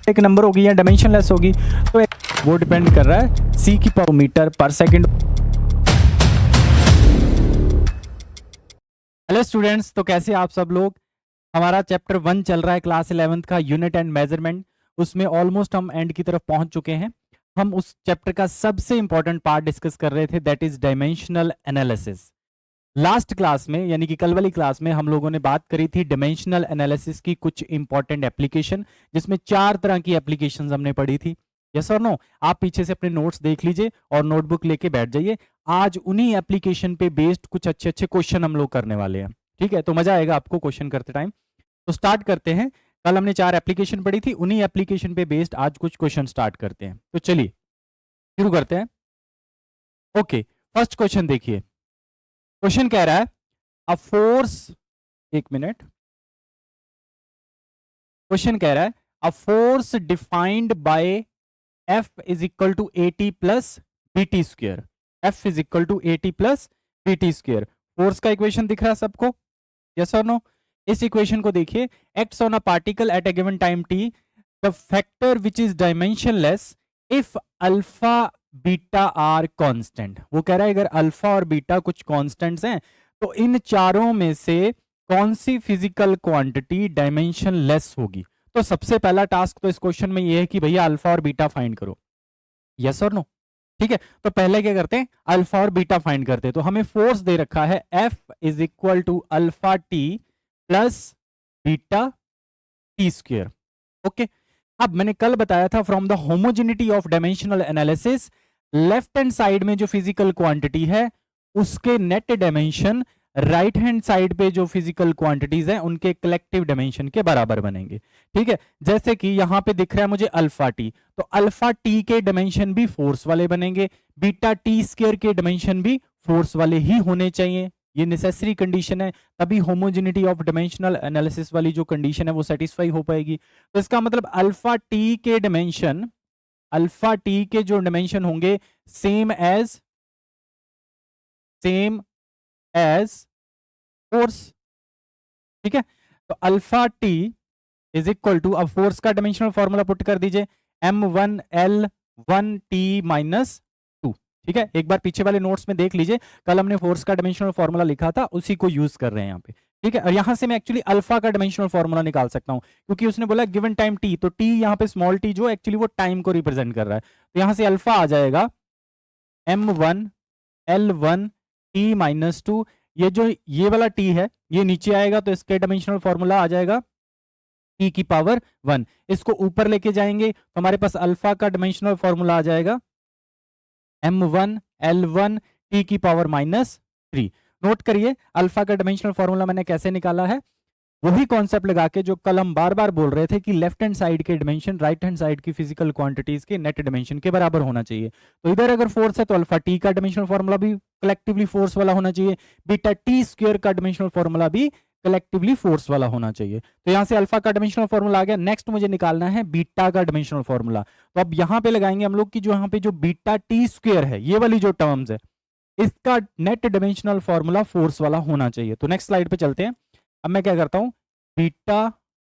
एक नंबर होगी या डायमेंशनलेस होगी, तो वो डिपेंड कर रहा है सी की पावर मीटर पर सेकंड। हेलो स्टूडेंट्स, तो कैसे आप सब लोग। हमारा चैप्टर 1 चल रहा है क्लास 11th का, यूनिट एंड मेजरमेंट। उसमें ऑलमोस्ट हम एंड की तरफ पहुंच चुके हैं। हम उस चैप्टर का सबसे इंपॉर्टेंट पार्ट डिस्कस कर रहे थे, that is dimensional analysis. Last class में यानी कि कल वाली क्लास में हम लोगों ने बात करी थी डायमेंशनल एनालिसिस की कुछ इंपॉर्टेंट एप्लीकेशन, जिसमें 4 तरह की एप्लीकेशंस हमने पढ़ी थी। यस और नो? आप पीछे से अपने नोट्स देख लीजिए और नोटबुक लेके बैठ जाइए। आज उन्हीं एप्लीकेशन पे बेस्ड कुछ अच्छे अच्छे क्वेश्चन हम लोग करने वाले हैं। ठीक है, तो मजा आएगा आपको क्वेश्चन करते टाइम। तो स्टार्ट करते हैं। कल हमने 4 एप्लीकेशन पढ़ी थी, उन्हीं एप्लीकेशन पे बेस्ड आज कुछ क्वेश्चन स्टार्ट करते हैं। तो चलिए शुरू करते हैं। ओके, फर्स्ट क्वेश्चन देखिए। क्वेश्चन कह रहा है अ फोर्स, एक मिनट। क्वेश्चन कह रहा है a force defined by F is equal to A T plus B T square. F is equal to A T plus B T square. Force का equation दिख रहा है सबको? यस और नो? इस इक्वेशन को देखिए, acts on a particle at a given time T, the factor which is dimensionless if alpha beta are constant. वो कह रहा है अगर अल्फा और बीटा कुछ कांस्टेंट्स हैं तो इन चारों में से कौन सी फिजिकल क्वांटिटी डायमेंशनलेस होगी। तो सबसे पहला टास्क तो इस क्वेश्चन में ये है कि भैया अल्फा और बीटा फाइंड करो। यस और नो? ठीक है, तो पहले क्या करते हैं, अल्फा और बीटा फाइंड करते हैं। तो हमें फोर्स दे रखा है F is equal to alpha T plus beta T square. Okay, अब मैंने कल बताया था from the homogeneity of dimensional analysis, left hand side में जो फिजिकल क्वांटिटी है उसके net dimension right hand side पे जो फिजिकल क्वांटिटीज हैं उनके कलेक्टिव डायमेंशन के बराबर बनेंगे। ठीक है, जैसे कि यहां पे दिख रहा है मुझे अल्फा टी, तो अल्फा टी के डायमेंशन भी फोर्स वाले बनेंगे, बीटा टी स्क्वायर के डायमेंशन भी फोर्स वाले ही होने चाहिए। ये नेसेसरी कंडीशन है, तभी होमोजेनिटी ऑफ डायमेंशनल एनालिसिस वाली जो कंडीशन है वो सेटिस्फाई हो पाएगी। तो इसका मतलब अल्फा टी के डायमेंशन, अल्फा टी के जो डायमेंशन होंगे सेम एज फोर्स। ठीक है, तो alpha T is equal to, अब फोर्स का डायमेंशनल फॉर्मूला पुट कर दीजिए, m1l1t माइनस 2। ठीक है, एक बार पीछे वाले नोट्स में देख लीजिए, कल हमने फोर्स का डायमेंशनल फॉर्मूला लिखा था, उसी को यूज कर रहे हैं यहाँ पे। ठीक है, और यहां से मैं एक्चुअली अल्फा का डायमेंशनल फॉर्मूला निकाल सकता हूं, क्योंकि उसने बोला गिवन टाइम टी, तो टी यहाँ पे स्मॉल टी जो एक्चुअली वो टाइम को रिप्रेजेंट कर रहा है। तो यहां से अल्फा आ जाएगा m1l1t माइनस 2। ये जो ये वाला t है ये नीचे आएगा, तो इसके डायमेंशनल फॉर्मूला आ जाएगा t की पावर 1। इसको ऊपर लेके जाएंगे तो हमारे पास अल्फा का डायमेंशनल फॉर्मूला आ जाएगा m1l1 t की पावर माइनस 3। नोट करिए अल्फा का डायमेंशनल फॉर्मूला मैंने कैसे निकाला है, वही कॉन्सेप्ट लगा के जो कल हम बार बार बोल रहे थे कि लेफ्ट हैंड साइड के डायमेंशन राइट हैंड साइड की फिजिकल क्वांटिटीज के नेट डायमेंशन के बराबर होना चाहिए। तो इधर अगर फोर्स है तो अल्फा टी का डायमेंशनल फॉर्मूला भी कलेक्टिवली फोर्स वाला होना चाहिए, बीटा टी स्क्वायर का डायमेंशनल फॉर्मूला भी कलेक्टिवली फोर्स वाला होना चाहिए। तो यहां से अल्फा का डायमेंशनल फॉर्मूला आ गया। नेक्स्ट मुझे निकालना है बीटा का डायमेंशनल फॉर्मूला। तो अब यहां पे लगाएंगे हम लोग कि जो यहाँ पे जो बीटा टी स्क्वायर है, ये वाली जो टर्म्स है, इसका नेट डायमेंशनल फॉर्मूला फोर्स वाला होना चाहिए। तो नेक्स्ट स्लाइड पे चलते हैं। अब मैं क्या करता हूं, बीटा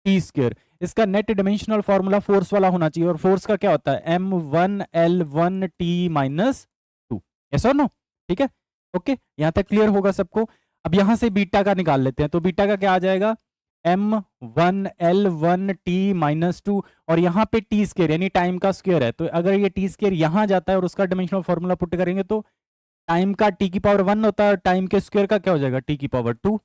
टी स्क्वायर, इसका नेट डायमेंशनल फॉर्मूला फोर्स वाला होना चाहिए, और फोर्स का क्या होता है m1l1t माइनस 2। यस और नो? ठीक है, ओके, यहां तक क्लियर होगा सबको। अब यहां से बीटा का निकाल लेते हैं, तो बीटा का क्या आ जाएगा m1l1t माइनस 2, और यहाँ पे टी स्क्वायर यानी टाइम का स्क्वायर है, तो अगर ये टी स्क्वायर यहां जाता है और उसका डायमेंशनल फॉर्मूला पुट करेंगे तो टाइम का टी की पावर 1 होता है, टाइम के स्क्वायर का क्या हो जाएगा टी की पावर 2।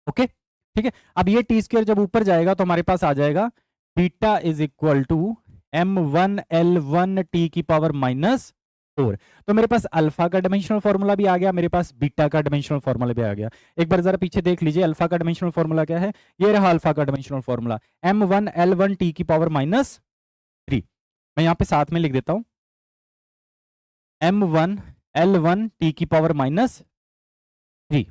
ओके, ठीक है, अब ये टी स्क्वायर जब ऊपर जाएगा तो हमारे पास आ जाएगा beta is equal to m1l1t की पावर माइनस 4। तो मेरे पास अल्फा का डायमेंशनल फॉर्मूला भी आ गया, मेरे पास बीटा का डायमेंशनल फॉर्मूला भी आ गया। एक बार जरा पीछे देख लीजिए, अल्फा का डायमेंशनल फॉर्मूला क्या है, ये रहा अल्फा का डायमेंशनल फॉर्मूला m1l1t की पावर माइनस 3। मैं यहां पे साथ में लिख देता हूं m1l1t की पावर माइनस 3।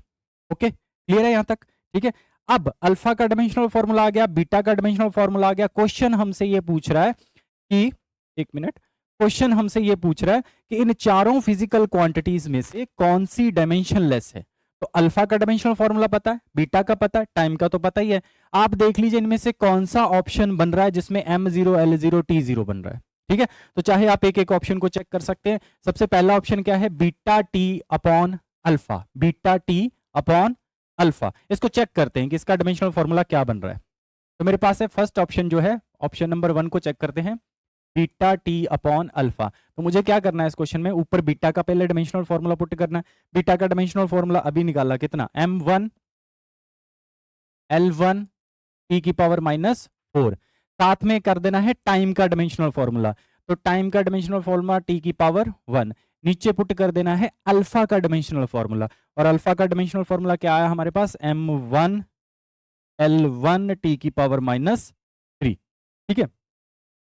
ओके, क्लियर है यहां तक? ठीक है, अब अल्फा का डायमेंशनल फॉर्मूला आ गया, बीटा का डायमेंशनल फॉर्मूला आ गया। क्वेश्चन हमसे ये पूछ रहा है कि, एक मिनट, क्वेश्चन हमसे ये पूछ रहा है कि इन चारों फिजिकल क्वांटिटीज में से कौन सी डायमेंशनलेस है। तो अल्फा का डायमेंशनल फॉर्मूला पता है, बीटा का पता है, टाइम का तो पता ही है। आप देख लीजिए इनमें से कौन सा ऑप्शन बन रहा है जिसमें m0 l0 t0 बन रहा है। ठीक है, तो चाहे आप एक एक ऑप्शन को चेक कर सकते हैं। सबसे पहला ऑप्शन क्या है, beta T upon alpha, beta T upon alpha. इसको चेक करते हैं कि इसका डायमेंशनल फॉर्मूला क्या बन रहा है। तो मेरे पास है फर्स्ट ऑप्शन जो है, ऑप्शन नंबर 1 को चेक करते हैं, बीटा टी अपॉन अल्फा। तो मुझे क्या करना है इस क्वेश्चन में, ऊपर बीटा का पहले डायमेंशनल फॉर्मूला पुट करना है। बीटा का डायमेंशनल फॉर्मूला अभी निकाला, कितना, m1 l1 टी की पावर -4। साथ में कर देना है टाइम का डायमेंशनल फॉर्मूला, तो टाइम का डायमेंशनल फॉर्मूला टी की पावर 1। नीचे पुट कर देना है अल्फा का डायमेंशनल फॉर्मूला, और अल्फा का डायमेंशनल फॉर्मूला क्या आया हमारे पास, m1 l1 टी की पावर -3। ठीक है,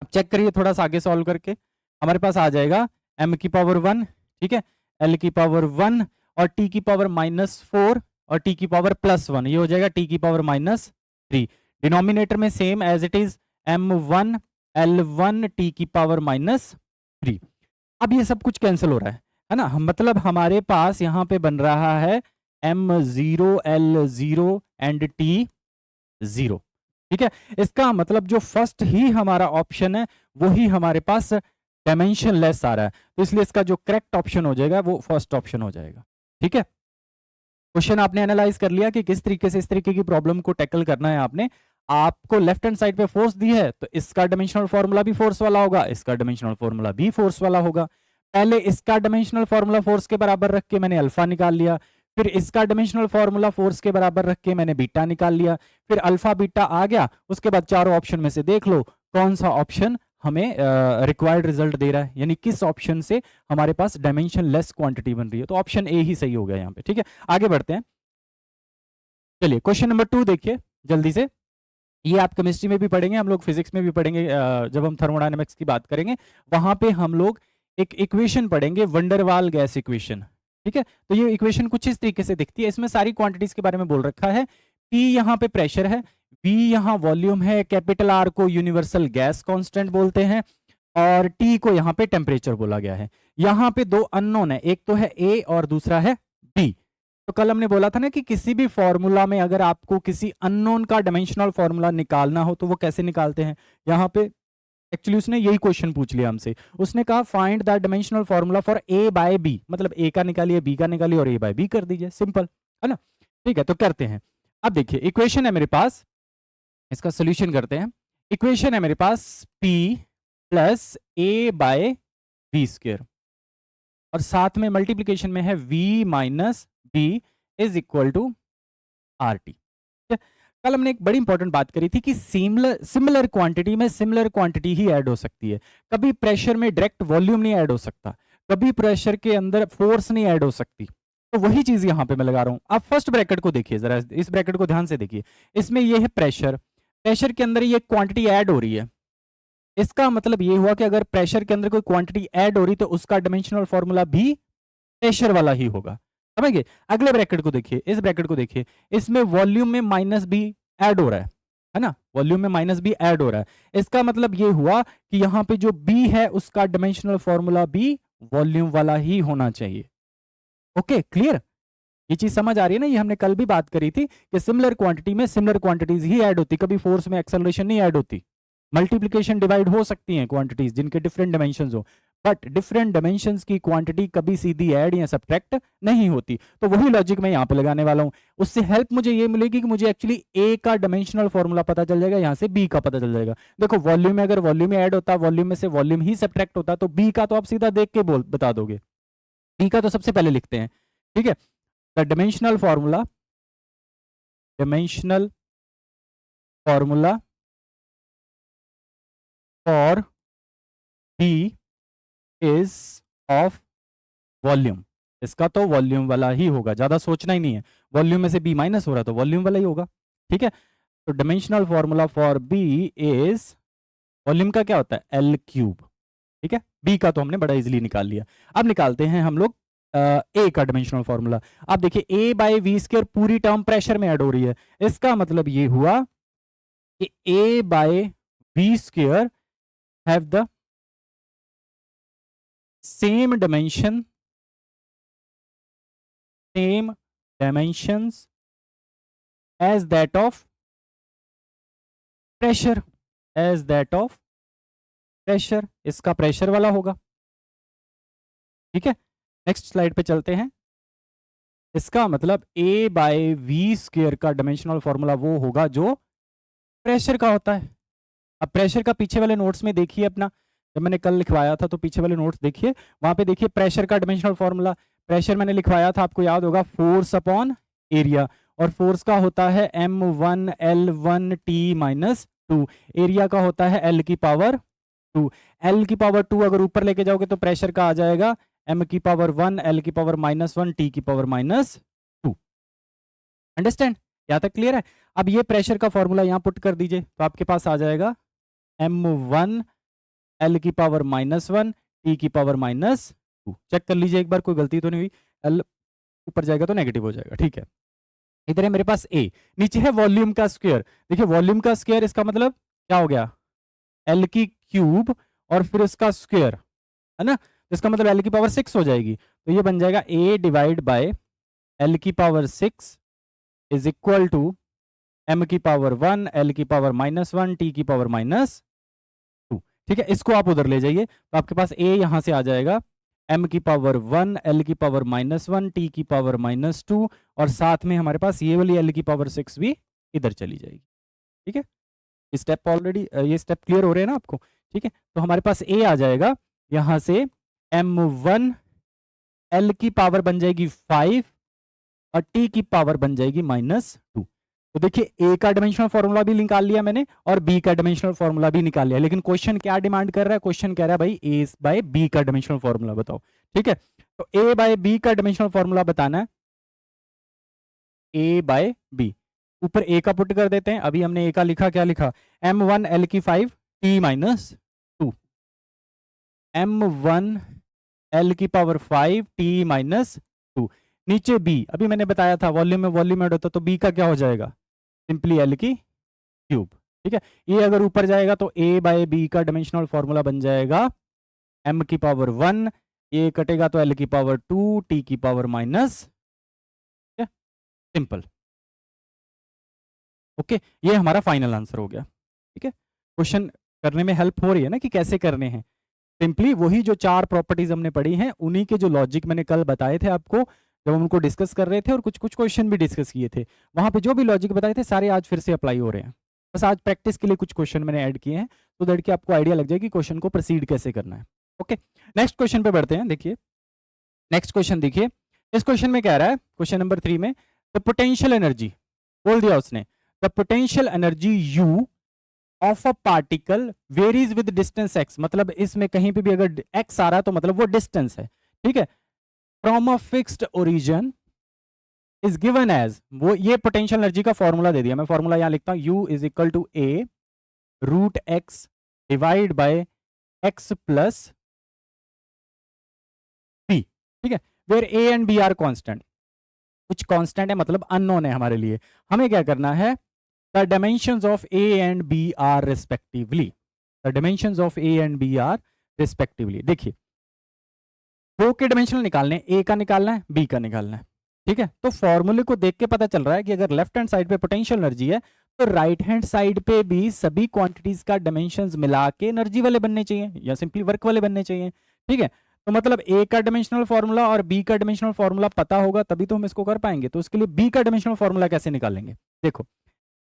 अब चेक करिए थोड़ा सा आगे सॉल्व करके, हमारे पास आ जाएगा m की पावर 1, ठीक है, l की पावर 1 और t की पावर -4 और t की पावर +1, ये हो जाएगा t की पावर -3। डिनोमिनेटर में same as it is m1 l1 t की पावर -3। अब ये सब कुछ कैंसिल हो रहा है ना, मतलब हमारे पास यहाँ पे बन रहा है m0 l0 एंड t0। ठीक है, इसका मतलब जो फर्स्ट ही हमारा ऑप्शन है वही हमारे पास डायमेंशन लेस आ रहा है, तो इसलिए इसका जो करेक्ट ऑप्शन हो जाएगा वो फर्स्ट ऑप्शन हो जाएगा। ठीक है, क्वेश्चन आपने एनालाइज कर लिया कि किस तरीके से इस तरीके की प्रॉब्लम को टैकल करना है आपने। आपको लेफ्ट हैंड साइड पे फोर्स दी है तो इसका डायमेंशनल फॉर्मूला भी फोर्स वाला होगा, इसका डायमेंशनल फॉर्मूला भी फोर्स वाला होगा। पहले इसका डायमेंशनल फॉर्मूला फोर्स के बराबर रख के मैंने अल्फा निकाल लिया, फिर इसका डायमेंशनल फॉर्मूला फोर्स के बराबर रख के मैंने बीटा निकाल लिया, फिर अल्फा बीटा आ गया, उसके बाद चारों ऑप्शन में से देख लो कौन सा ऑप्शन हमें रिक्वायर्ड रिजल्ट दे रहा है, यानी किस ऑप्शन से हमारे पास डायमेंशन लेस क्वांटिटी बन रही है। तो ऑप्शन ए ही सही हो गया यहाँ पे। ठीक है, आगे बढ़ते हैं। चलिए क्वेश्चन नंबर 2 देखिए जल्दी से, ये आप केमिस्ट्री में भी पढ़ेंगे, हम लोग फिजिक्स में भी पढ़ेंगे, जब हम थर्मोडायनेमिक्स की बात करेंगे वहां पे हम लोग एक इक्वेशन पढ़ेंगे, वंडरवाल गैस इक्वेशन। ठीक है, तो ये इक्वेशन कुछ इस तरीके से दिखती है, इसमें सारी क्वांटिटीज के बारे में बोल रखा है। P यहाँ पे प्रेशर है, V यहाँ वॉल्यूम है, कैपिटल R को यूनिवर्सल गैस कांस्टेंट बोलते हैं, और T को यहाँ पे टेम्परेचर बोला गया है। यहाँ पे दो अननोन है, एक तो है A और दूसरा है B। तो कल हमने बोला था ना कि किसी भी फॉर्मूला में अगर आपको किसी अननोन का डायमेंशनल फॉर्मूला निकालना हो तो वो कैसे निकालते हैं। यहाँ पे एक्चुअली उसने यही क्वेश्चन पूछ लिया हमसे, उसने कहा find the dimensional formula for a by b, मतलब a का निकालिए, b का निकालिए और a बाय b कर दीजिए, सिंपल है ना। ठीक है, तो करते हैं। अब देखिए इक्वेशन है मेरे पास, इसका सोल्यूशन करते हैं। इक्वेशन है मेरे पास p plus a by B square, और साथ में मल्टीप्लीकेशन में है v minus B is equal to R T. कल हमने एक बड़ी इंपॉर्टेंट बात करी थी कि सिमिलर क्वांटिटी में सिमिलर क्वांटिटी ही ऐड हो सकती है, कभी प्रेशर में डायरेक्ट वॉल्यूम नहीं ऐड हो सकता, कभी प्रेशर के अंदर फोर्स नहीं ऐड हो सकती। तो वही चीज यहां पे मैं लगा रहा हूं। आप फर्स्ट ब्रैकेट को देखिए जरा, इस ब्रैकेट को ध्यान से देखिए, इसमें ये है प्रेशर, प्रेशर के अंदर ये क्वांटिटी ऐड हो रही है। इसका मतलब ये हुआ कि अगर प्रेशर के अंदर कोई क्वांटिटी ऐड हो रही तो उसका डायमेंशनल फॉर्मूला भी प्रेशर वाला ही होगा, समझ गए। अगले ब्रैकेट को देखिए, इस ब्रैकेट को देखिए, इसमें वॉल्यूम में माइनस बी ऐड हो रहा है ना, वॉल्यूम में माइनस बी ऐड हो रहा है। इसका मतलब ये हुआ कि यहाँ पे जो बी है उसका डायमेंशनल फॉर्मूला भी वॉल्यूम वाला ही होना चाहिए। ओके, क्लियर, ये चीज समझ आ रही है ना। ये हमने कल भी बात करी थी कि सिमिलर क्वांटिटी में सिमिलर क्वांटिटीज ही ऐड होती, कभी फोर्स में एक्सेलरेशन नहीं ऐड होती। मल्टीप्लिकेशन डिवाइड हो सकती हैं क्वांटिटीज जिनके डिफरेंट डायमेंशंस हो, बट डिफरेंट डायमेंशंस की क्वांटिटी कभी सीधी ऐड या सब्ट्रैक्ट नहीं होती। तो वही लॉजिक मैं यहाँ पे लगाने वाला हूँ। उससे हेल्प मुझे ये मिलेगी कि मुझे एक्चुअली ए का डायमेंशनल फॉर्मूला पता चल जाएगा, यहाँ से बी का पता चल जाएगा। देखो वॉल्यूम में अगर वॉल्यूम में ऐड होता, वॉल्यूम में से वॉल्यूम ही सब्ट्रैक्ट होता, तो बी का तो आप सीधा देख के बता दोगे, बी का तो सबसे पहले लिखते हैं। ठीक है, the dimensional formula for B is of volume, इसका तो वॉल्यूम वाला ही होगा, ज्यादा सोचना ही नहीं है। वॉल्यूम में से बी माइनस हो रहा है तो वॉल्यूम वाला ही होगा। ठीक है, तो dimensional formula for B is, volume का क्या होता है, एल क्यूब। ठीक है, बी का तो हमने बड़ा इजीली निकाल लिया। अब निकालते हैं हम लोग ए का डायमेंशनल फॉर्मूला। आप देखिए ए बाय वी स्क्वायर पूरी टर्म प्रेशर में ऐड हो रही है, इसका मतलब ये हुआ कि a by v square have the same dimension, same dimensions as that of pressure, as that of pressure, इसका प्रेशर वाला होगा। ठीक है, नेक्स्ट स्लाइड पे चलते हैं। इसका मतलब a बाय वी स्क्वेयर का डायमेंशनल फॉर्मूला वो होगा जो प्रेशर का होता है। अब प्रेशर का पीछे वाले नोट्स में देखिए अपना, जब मैंने कल लिखवाया था तो पीछे वाले नोट्स देखिए, वहां पे देखिए प्रेशर का डायमेंशनल फॉर्मूला। प्रेशर मैंने लिखवाया था, आपको याद होगा, फोर्स अपॉन एरिया, और फोर्स का होता है m1L1T-2, एरिया का होता है L की पावर 2। L की पावर 2 अगर ऊपर लेके जाओगे तो प्रेशर का आ जाएगा m की पावर 1, L की पावर -1, T की पावर -2। अंडरस्टैंड, यहाँ तक क्लियर है? अब ये प्रेशर का फॉर्मूला यहाँ पुट कर दीजिए तो आपके पास आ जाएगा m1 L की पावर -1, T की पावर -2। चेक कर लीजिए एक बार, कोई गलती तो नहीं हुई। L ऊपर जाएगा तो नेगेटिव हो जाएगा। ठीक है, इधर है मेरे पास A, नीचे है वॉल्यूम का स्क्वायर। देखिए वॉल्यूम का स्क्वायर, इसका मतलब क्या हो गया, L की क्यूब और फिर उसका स्क्वायर, है ना? इसका मतलब L की पावर 6 हो जाएगी, तो ये बन जाएगा A डिवाइड बाय L की power 6 is equal to m की पावर 1, L की पावर -1, T की पावर -2। ठीक है, इसको आप उधर ले जाइए तो आपके पास A यहां से आ जाएगा m की पावर 1, L की पावर -1, T की पावर -2, और साथ में हमारे पास ये वाली L की पावर 6 भी इधर चली जाएगी। ठीक है, स्टेप ऑलरेडी, ये स्टेप क्लियर हो रहे हैं ना आपको? ठीक है, तो हमारे पास A आ जाएगा यहां से m1 L की पावर बन जाएगी 5 और T की पावर बन जाएगी -2। तो देखिए A का डायमेंशनल फॉर्मूला भी निकाल लिया मैंने और B का डायमेंशनल फॉर्मूला भी निकाल लिया, लेकिन क्वेश्चन क्या डिमांड कर रहा है? क्वेश्चन कह रहा है भाई A बाय B का डायमेंशनल फॉर्मूला बताओ। ठीक है, तो A बाय B का डायमेंशनल फॉर्मूला बताना है, A बाय B। ऊपर A का पुट कर देते हैं, अभी हमने A का लिखा, क्या लिखा, m1 L की 5 T -2, m1 L की पावर 5 T -2। नीचे B, अभी मैंने बताया था वॉल्यूम में वॉल्यूम ऐड होता तो B का क्या हो जाएगा, सिंपली L की क्यूब। ठीक है, ये अगर ऊपर जाएगा तो A बाय B का डायमेंशनल फॉर्मूला बन जाएगा m की पावर 1, ये कटेगा तो L की पावर 2, T की पावर माइनस, सिंपल। ओके, ये हमारा फाइनल आंसर हो गया। ठीक है, क्वेश्चन करने में हेल्प हो रही है ना कि कैसे करने हैं? सिंपली वही जो 4 प्रॉपर्टीज हमने पढ़ी हैं, उन्हीं के जो लॉजिक मैंने कल बताए थे आपको जब हम उनको डिस्कस कर रहे थे, और कुछ कुछ क्वेश्चन भी डिस्कस किए थे, वहां पे जो भी लॉजिक बताए थे सारे आज फिर से अप्लाई हो रहे हैं। बस आज प्रैक्टिस के लिए कुछ क्वेश्चन मैंने ऐड किए हैं, तो दैट कि आपको आइडिया लग जाए कि क्वेश्चन को प्रोसीड कैसे करना है। ओके, नेक्स्ट क्वेश्चन पे बढ़ते हैं। देखिए नेक्स्ट क्वेश्चन, देखिए इस क्वेश्चन में कह रहा है, क्वेश्चन नंबर 3 में, द पोटेंशियल एनर्जी, बोल दिया उसने, the potential energy you of a particle varies with distance x, मतलब इसमें कहीं पे भी अगर x आ रहा है तो मतलब वो डिस्टेंस है। ठीक है, from a fixed origin is given as, वो ये पोटेंशियल एनर्जी का फॉर्मूला दे दिया, मैं फॉर्मूला यहां लिखता हूं, u is equal to a root x divide by x plus b। ठीक है, where a and b are constant, कुछ कांस्टेंट है मतलब अननोन है हमारे लिए, हमें क्या करना है, the dimensions of A and B are respectively, the dimensions of A and B are respectively। देखिए दो के डायमेंशन निकालने, A का निकालना है, B का निकालना है। ठीक है, तो फॉर्मूले को देख के पता चल रहा है कि अगर लेफ्ट हैंड साइड पे पोटेंशियल एनर्जी है तो राइट हैंड साइड पे भी सभी क्वांटिटीज का डायमेंशंस मिला के एनर्जी वाले बनने चाहिए या सिंपली वर्क वाले बनने चाहिए। ठीक है, तो मतलब A का डायमेंशनल फॉर्मूला और B का डायमेंशनल फॉर्मूला पता होगा तभी तो हम इसको कर पाएंगे। तो इसके लिए B का डायमेंशनल फॉर्मूला कैसे निकालेंगे? देखो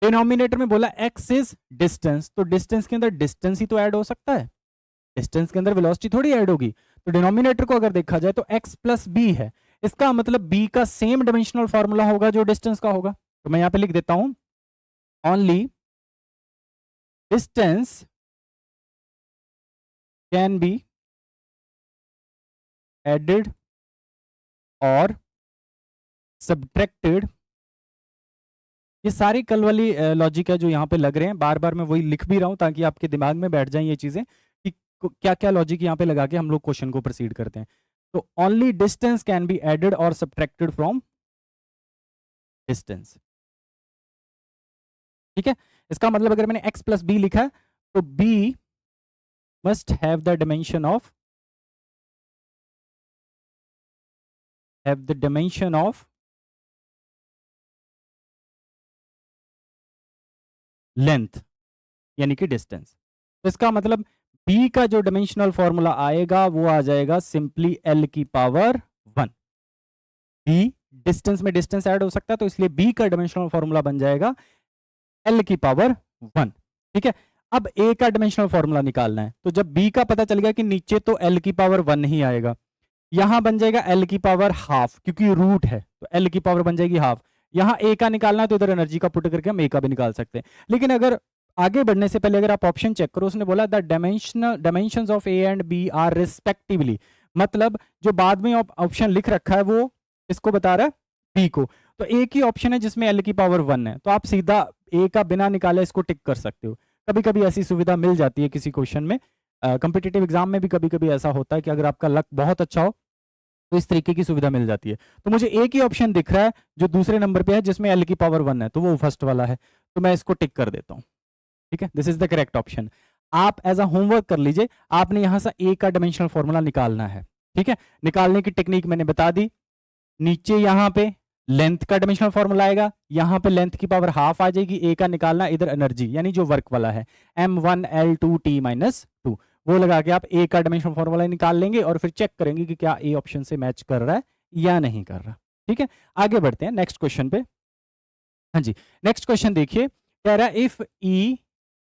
डिनोमिनेटर में बोला x इज डिस्टेंस, तो डिस्टेंस के अंदर डिस्टेंस ही तो ऐड हो सकता है, डिस्टेंस के अंदर वेलोसिटी थोड़ी ऐड होगी। तो डिनोमिनेटर को अगर देखा जाए तो x प्लस बी है, इसका मतलब b का सेम डायमेंशनल फॉर्मूला होगा जो डिस्टेंस का होगा। तो मैं यहां पे लिख देता हूं, only distance can be added और सब्ट्रैक्टेड। ये सारी कल वाली लॉजिक है जो यहाँ पे लग रहे हैं, बार बार मैं वही लिख भी रहा हूँ ताकि आपके दिमाग में बैठ जाए ये चीजें कि क्या क्या लॉजिक यहाँ पे लगा के हम लोग क्वेश्चन को प्रोसीड करते हैं। तो only distance can be added और सब्ट्रैक्टेड फ्रॉम डिस्टेंस। ठीक है, इसका मतलब अगर मैंने x प्लस बी लिखा तो b must have the dimension of length यानी कि डिस्टेंस। तो इसका मतलब b का जो डायमेंशनल फॉर्मूला आएगा वो आ जाएगा सिंपली l की पावर 1। b डिस्टेंस में डिस्टेंस ऐड हो सकता है तो इसलिए b का डायमेंशनल फॉर्मूला बन जाएगा l की पावर 1। ठीक है, अब a का डायमेंशनल फॉर्मूला निकालना है, तो जब b का पता चल गया कि नीचे तो l की पावर 1 ही आएगा, यहां बन जाएगा l की पावर हाफ क्योंकि रूट है तो l की पावर बन जाएगी हाफ। यहां a का निकालना है तो इधर एनर्जी का पुट करके हम a का भी निकाल सकते हैं। लेकिन अगर आगे बढ़ने से पहले अगर आप ऑप्शन चेक करो, उसने बोला the dimensions of a and b are respectively, मतलब जो बाद में ऑप्शन लिख रखा है वो इसको बता रहा है b को। तो एक ही ऑप्शन है जिसमें l की पावर 1 है, तो आप सीधा a का बिना निकाले इसको टिक कर सकते हो। कभी कभी ऐसी सुविधा मिल जाती है किसी क्वेश्चन में, कॉम्पिटिटिव एग्जाम में भी कभी कभी ऐसा होता है कि अगर आपका लक बहुत अच्छा हो तो इस तरीके की सुविधा मिल जाती है। तो मुझे एक ही ऑप्शन दिख रहा है जो दूसरे नंबर पे है जिसमें l की पावर 1 है, तो वो फर्स्ट वाला है, तो मैं इसको टिक कर देता हूँ। ठीक है, this is the correct option. आप एज अ होमवर्क कर लीजिए, आपने यहां से a का डायमेंशनल फॉर्मूला निकालना है। ठीक है, निकालने की टेक्निक मैंने बता दी। नीचे यहां पे लेंथ का डायमेंशनल फॉर्मूला आएगा, यहां पे लेंथ की पावर हाफ आ जाएगी, a का निकालना, इधर एनर्जी यानी जो वर्क वाला है m1l2t -2, वो लगा के आप a का डायमेंशनल फॉर्मूला निकाल लेंगे और फिर चेक करेंगे कि क्या a ऑप्शन से मैच कर रहा है या नहीं कर रहा। ठीक है, आगे बढ़ते हैं नेक्स्ट क्वेश्चन पे। हाँ जी, नेक्स्ट क्वेश्चन देखिए, कह रहा है if E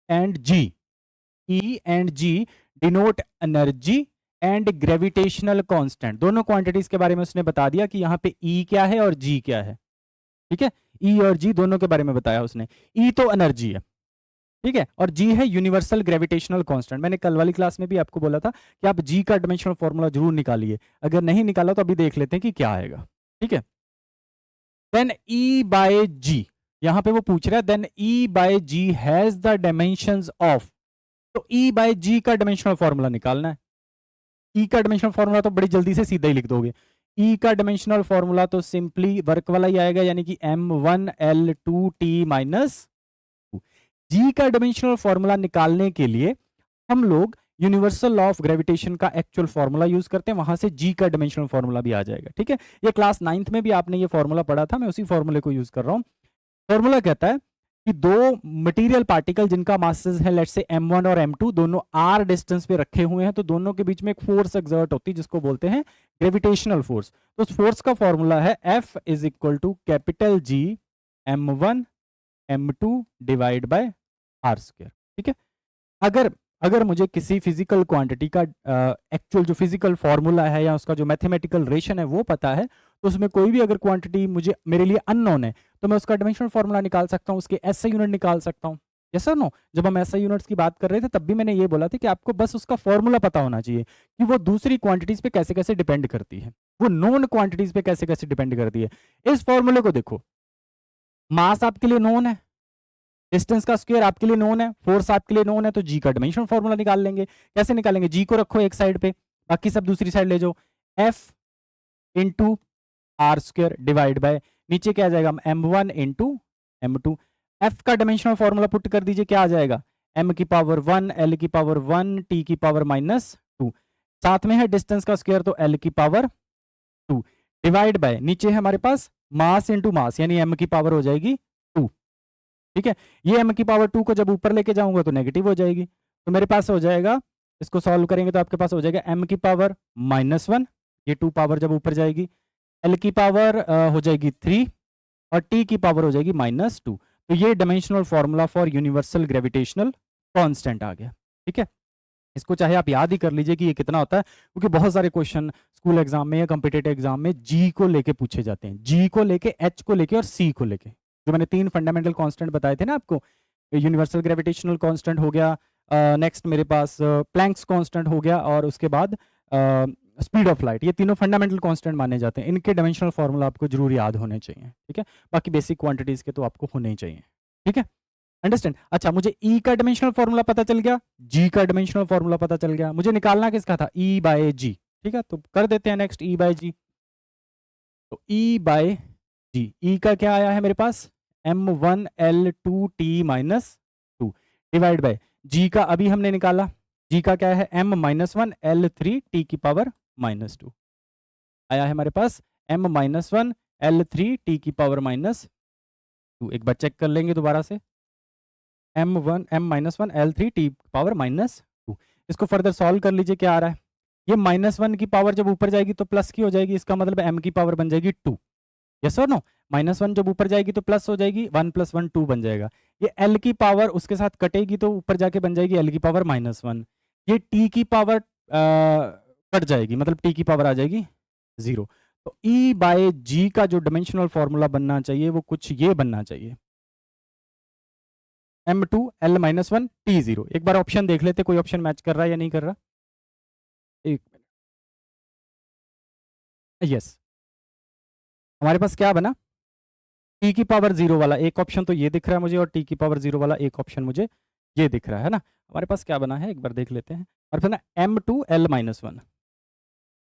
and G denote energy and gravitational constant, दोनों क्वांटिटीज के बारे में उसने बता दिया कि यहाँ पे E क्या है और G क्या है। ठीक है, E और G दोनों के बारे में बताया उसने। E तो एनर्जी है, ठीक है, और G है यूनिवर्सल ग्रेविटेशनल कांस्टेंट। मैंने कल वाली क्लास में भी आपको बोला था कि आप G का डायमेंशनल फॉर्मूला जरूर निकालिए, अगर नहीं निकाला तो अभी देख लेते हैं कि क्या आएगा। ठीक है, देन E बाय G, यहां पे वो पूछ रहा है then E by G has the dimensions of, तो E बाय G का डायमेंशनल फॉर्मूला निकालना है। E का डायमेंशनल फॉर्मूला तो बड़ी जल्दी से सीधा ही लिख दोगे। E का डायमेंशनल फॉर्मूला तो सिंपली वर्क वाला ही आएगा, यानी कि m1l2t -2। G का डायमेंशनल फॉर्मूला निकालने के लिए हम लोग यूनिवर्सल लॉ ऑफ ग्रेविटेशन का एक्चुअल फॉर्मूला यूज करते हैं, वहां से G का डायमेंशनल फॉर्मूला भी आ जाएगा। ठीक है, ये क्लास 9th में भी आपने ये फॉर्मूला पढ़ा था, मैं उसी फॉर्मूले को यूज कर रहा हूं। फॉर्मूला कहता है कि दो मटेरियल पार्टिकल जिनका मासेस है लेट्स से m1 और m2, दोनों r डिस्टेंस पे रखे हुए हैं, तो दोनों के बीच में एक फोर्स एक्सर्ट होती है जिसको बोलते हैं ग्रेविटेशनल फोर्स। तो उस फोर्स का फॉर्मूला है F is equal to capital G m1 m2 divide by r square. ठीक है, अगर अगर मुझे किसी फिजिकल क्वांटिटी का एक्चुअल जो फिजिकल फॉर्मूला है या उसका जो मैथमेटिकल रेशन है वो पता है, तो उसमें कोई भी अगर क्वांटिटी मुझे मेरे लिए अननोन है तो मैं उसका डायमेंशनल फॉर्मूला निकाल सकता हूँ, उसके एसआई यूनिट निकाल सकता हूँ। यस और नो, जब हम एसआई यूनिट्स की बात कर रहे थे तब भी मैंने ये बोला था कि आपको बस उसका फॉर्मूला पता होना चाहिए कि वो दूसरी क्वांटिटीज पे कैसे कैसे डिपेंड करती है, वो नॉन क्वांटिटीज पे कैसे कैसे डिपेंड करती है। इस फॉर्मूले को देखो, मास आपके लिए नोन है, डिस्टेंस का स्क्वायर आपके लिए नोन है, फोर्स आपके लिए नोन है, तो जी का डायमेंशनल फॉर्मूला निकाल लेंगे। कैसे निकालेंगे, जी को रखो एक साइड पे, बाकी सब दूसरी साइड ले जाओ, F into R square divide by नीचे क्या आ जाएगा m1 इंटू m2। एफ का डायमेंशनल फॉर्मूला पुट कर दीजिए, क्या आ जाएगा m की पावर 1 l की पावर 1 t की पावर -2, साथ में है डिस्टेंस का स्क्वायर तो l की पावर 2 डिवाइड बाय नीचे है हमारे पास मास इंटू मास यानी m की पावर हो जाएगी 2। ठीक है, ये m की पावर 2 को जब ऊपर लेके जाऊंगा तो नेगेटिव हो जाएगी, तो मेरे पास हो जाएगा, इसको सॉल्व करेंगे तो आपके पास हो जाएगा m की पावर -1, ये 2 पावर जब ऊपर जाएगी, l की पावर हो जाएगी 3 और t की पावर हो जाएगी -2। तो ये dimensional formula for universal gravitational constant आ गया। ठीक है, इसको चाहे आप याद ही कर लीजिए कि ये कितना होता है, क्योंकि बहुत सारे क्वेश्चन स्कूल एग्जाम में या कॉम्पिटिटिव एग्जाम में जी को लेके पूछे जाते हैं, जी को लेके, एच को लेके और सी को लेके। जो मैंने 3 फंडामेंटल कांस्टेंट बताए थे ना आपको, यूनिवर्सल ग्रेविटेशनल कांस्टेंट हो गया, नेक्स्ट मेरे पास प्लैंक्स कांस्टेंट हो गया, और उसके बाद स्पीड ऑफ लाइट, ये तीनों फंडामेंटल कांस्टेंट माने जाते हैं। इनके डायमेंशनल फॉर्मूला आपको जरूर याद होने चाहिए। ठीक है, बाकी बेसिक क्वांटिटीज के तो आपको होने ही चाहिए। ठीक है, अंडरस्टैंड। अच्छा, मुझे E का डायमेंशनल फॉर्मूला पता चल गया, G का डायमेंशनल फॉर्मूला पता चल गया, मुझे निकालना किसका था, E बाय G। ठीक है, तो कर देते हैं नेक्स्ट E बाय G। तो E बाय G, E का क्या आया है मेरे पास m1l2t -2 डिवाइड बाय G का अभी हमने निकाला, G का क्या है m-1l3t की पावर -2 आया है हमारे पास, m-1l3t की पावर -2। एक बार चेक कर लेंगे दोबारा से, m1 m-1 L3 t power -2। इसको फर्दर सॉल्व कर लीजिए, क्या आ रहा है, ये -1 की पावर जब ऊपर जाएगी तो प्लस की हो जाएगी, इसका मतलब m की पावर बन जाएगी 2। यस और नो, -1 जब ऊपर जाएगी तो प्लस हो जाएगी, 1 + 1 2 बन जाएगा। ये l की पावर उसके साथ कटेगी तो ऊपर जाके बन जाएगी l की पावर -1। ये t की पावर कट जाएगी, मतलब t की पावर आ जाएगी 0। तो E/g का जो डायमेंशनल फॉर्मूला बनना चाहिए वो कुछ ये बनना चाहिए, m2 l-1 t0। एक बार ऑप्शन देख लेते, कोई ऑप्शन मैच कर रहा है या नहीं कर रहा। एक मिनट, यस, हमारे पास क्या बना, t की पावर 0 वाला एक ऑप्शन तो ये दिख रहा है मुझे, और t की पावर 0 वाला एक ऑप्शन मुझे ये दिख रहा है ना। हमारे पास क्या बना है, एक बार देख लेते हैं। और फिर ना m2 l-1,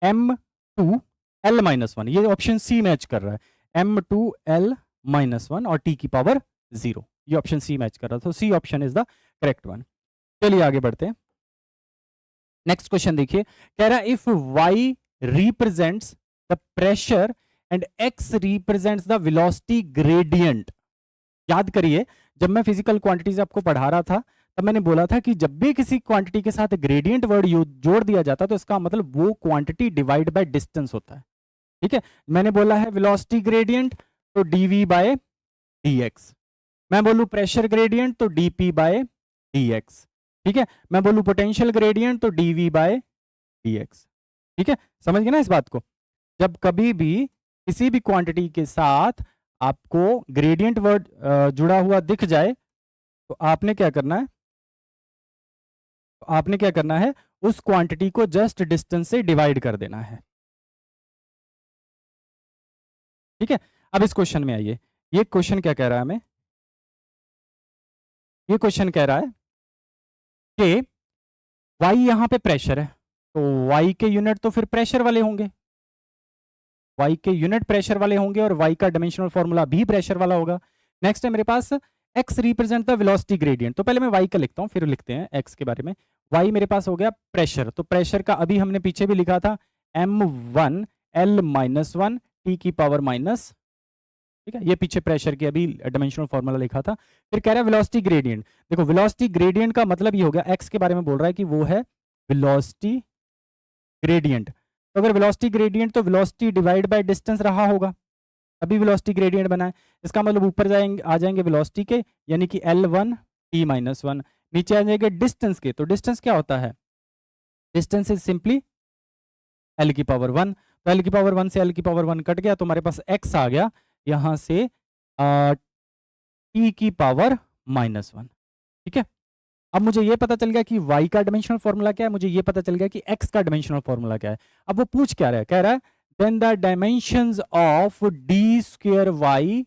m2 l-1, ये ऑप्शन सी मैच कर रहा है, m2 l-1 और t की पावर 0, ये ऑप्शन सी मैच कर रहा था, तो C option is the correct one. चलिए आगे बढ़ते हैं। नेक्स्ट क्वेश्चन देखिए, कह रहा है if y represents the pressure and x represents the velocity gradient. याद करिए, जब मैं फिजिकल क्वांटिटीज आपको पढ़ा रहा था तब मैंने बोला था कि जब भी किसी क्वांटिटी के साथ ग्रेडियंट वर्ड जोड़ दिया जाता है तो इसका मतलब वो क्वांटिटी डिवाइड बाय डिस्टेंस होता है। ठीक है, मैंने बोला है वेलोसिटी ग्रेडियंट तो dv/dx, मैं बोलूं प्रेशर ग्रेडियंट तो dp/dx, ठीक है, मैं बोलूं पोटेंशियल ग्रेडियंट तो dv/dx। ठीक है, समझ गए ना इस बात को। जब कभी भी किसी भी क्वांटिटी के साथ आपको ग्रेडियंट वर्ड जुड़ा हुआ दिख जाए तो आपने क्या करना है, उस क्वांटिटी को जस्ट डिस्टेंस से डिवाइड कर देना है। ठीक है, अब इस क्वेश्चन में आइए, ये क्वेश्चन क्या कह रहा है हमें, ये क्वेश्चन कह रहा है कि y यहां पे प्रेशर है, तो y के यूनिट तो फिर प्रेशर वाले होंगे, y के यूनिट प्रेशर वाले होंगे और y का डायमेंशनल फॉर्मूला भी प्रेशर वाला होगा। नेक्स्ट है मेरे पास x represent the velocity gradient, तो पहले मैं y का लिखता हूं फिर लिखते हैं x के बारे में। y मेरे पास हो गया प्रेशर, तो प्रेशर का अभी हमने पीछे भी लिखा था m1 l-1 t की पावर माइनस, ठीक है, ये पीछे प्रेशर की अभी डायमेंशनल फॉर्मूला लिखा था। फिर कह रहा है वेलोसिटी ग्रेडियंट, देखो वेलोसिटी ग्रेडियंट का मतलब ये हो गया, x के बारे में बोल रहा है कि वो है वेलोसिटी ग्रेडियंट, तो अगर वेलोसिटी ग्रेडियंट तो वेलोसिटी डिवाइड बाय डिस्टेंस रहा होगा, अभी वेलोसिटी ग्रेडियंट बना है, इसका मतलब ऊपर जाएंगे आ जाएंगे वेलोसिटी के, यानी कि l1 t-1, नीचे आ जाएंगे डिस्टेंस के, तो डिस्टेंस क्या होता है, डिस्टेंस इज सिंपली l की पावर 1, तो l की पावर 1 से l की पावर 1 कट गया तो हमारे पास x आ गया यहां से t की पावर -1। ठीक है, अब मुझे ये पता चल गया कि y का डायमेंशनल फॉर्मूला क्या है, मुझे ये पता चल गया कि x का डायमेंशनल फॉर्मूला क्या है। अब वो पूछ क्या रहा है, कह रहा है then the dimensions of d²y/dx²।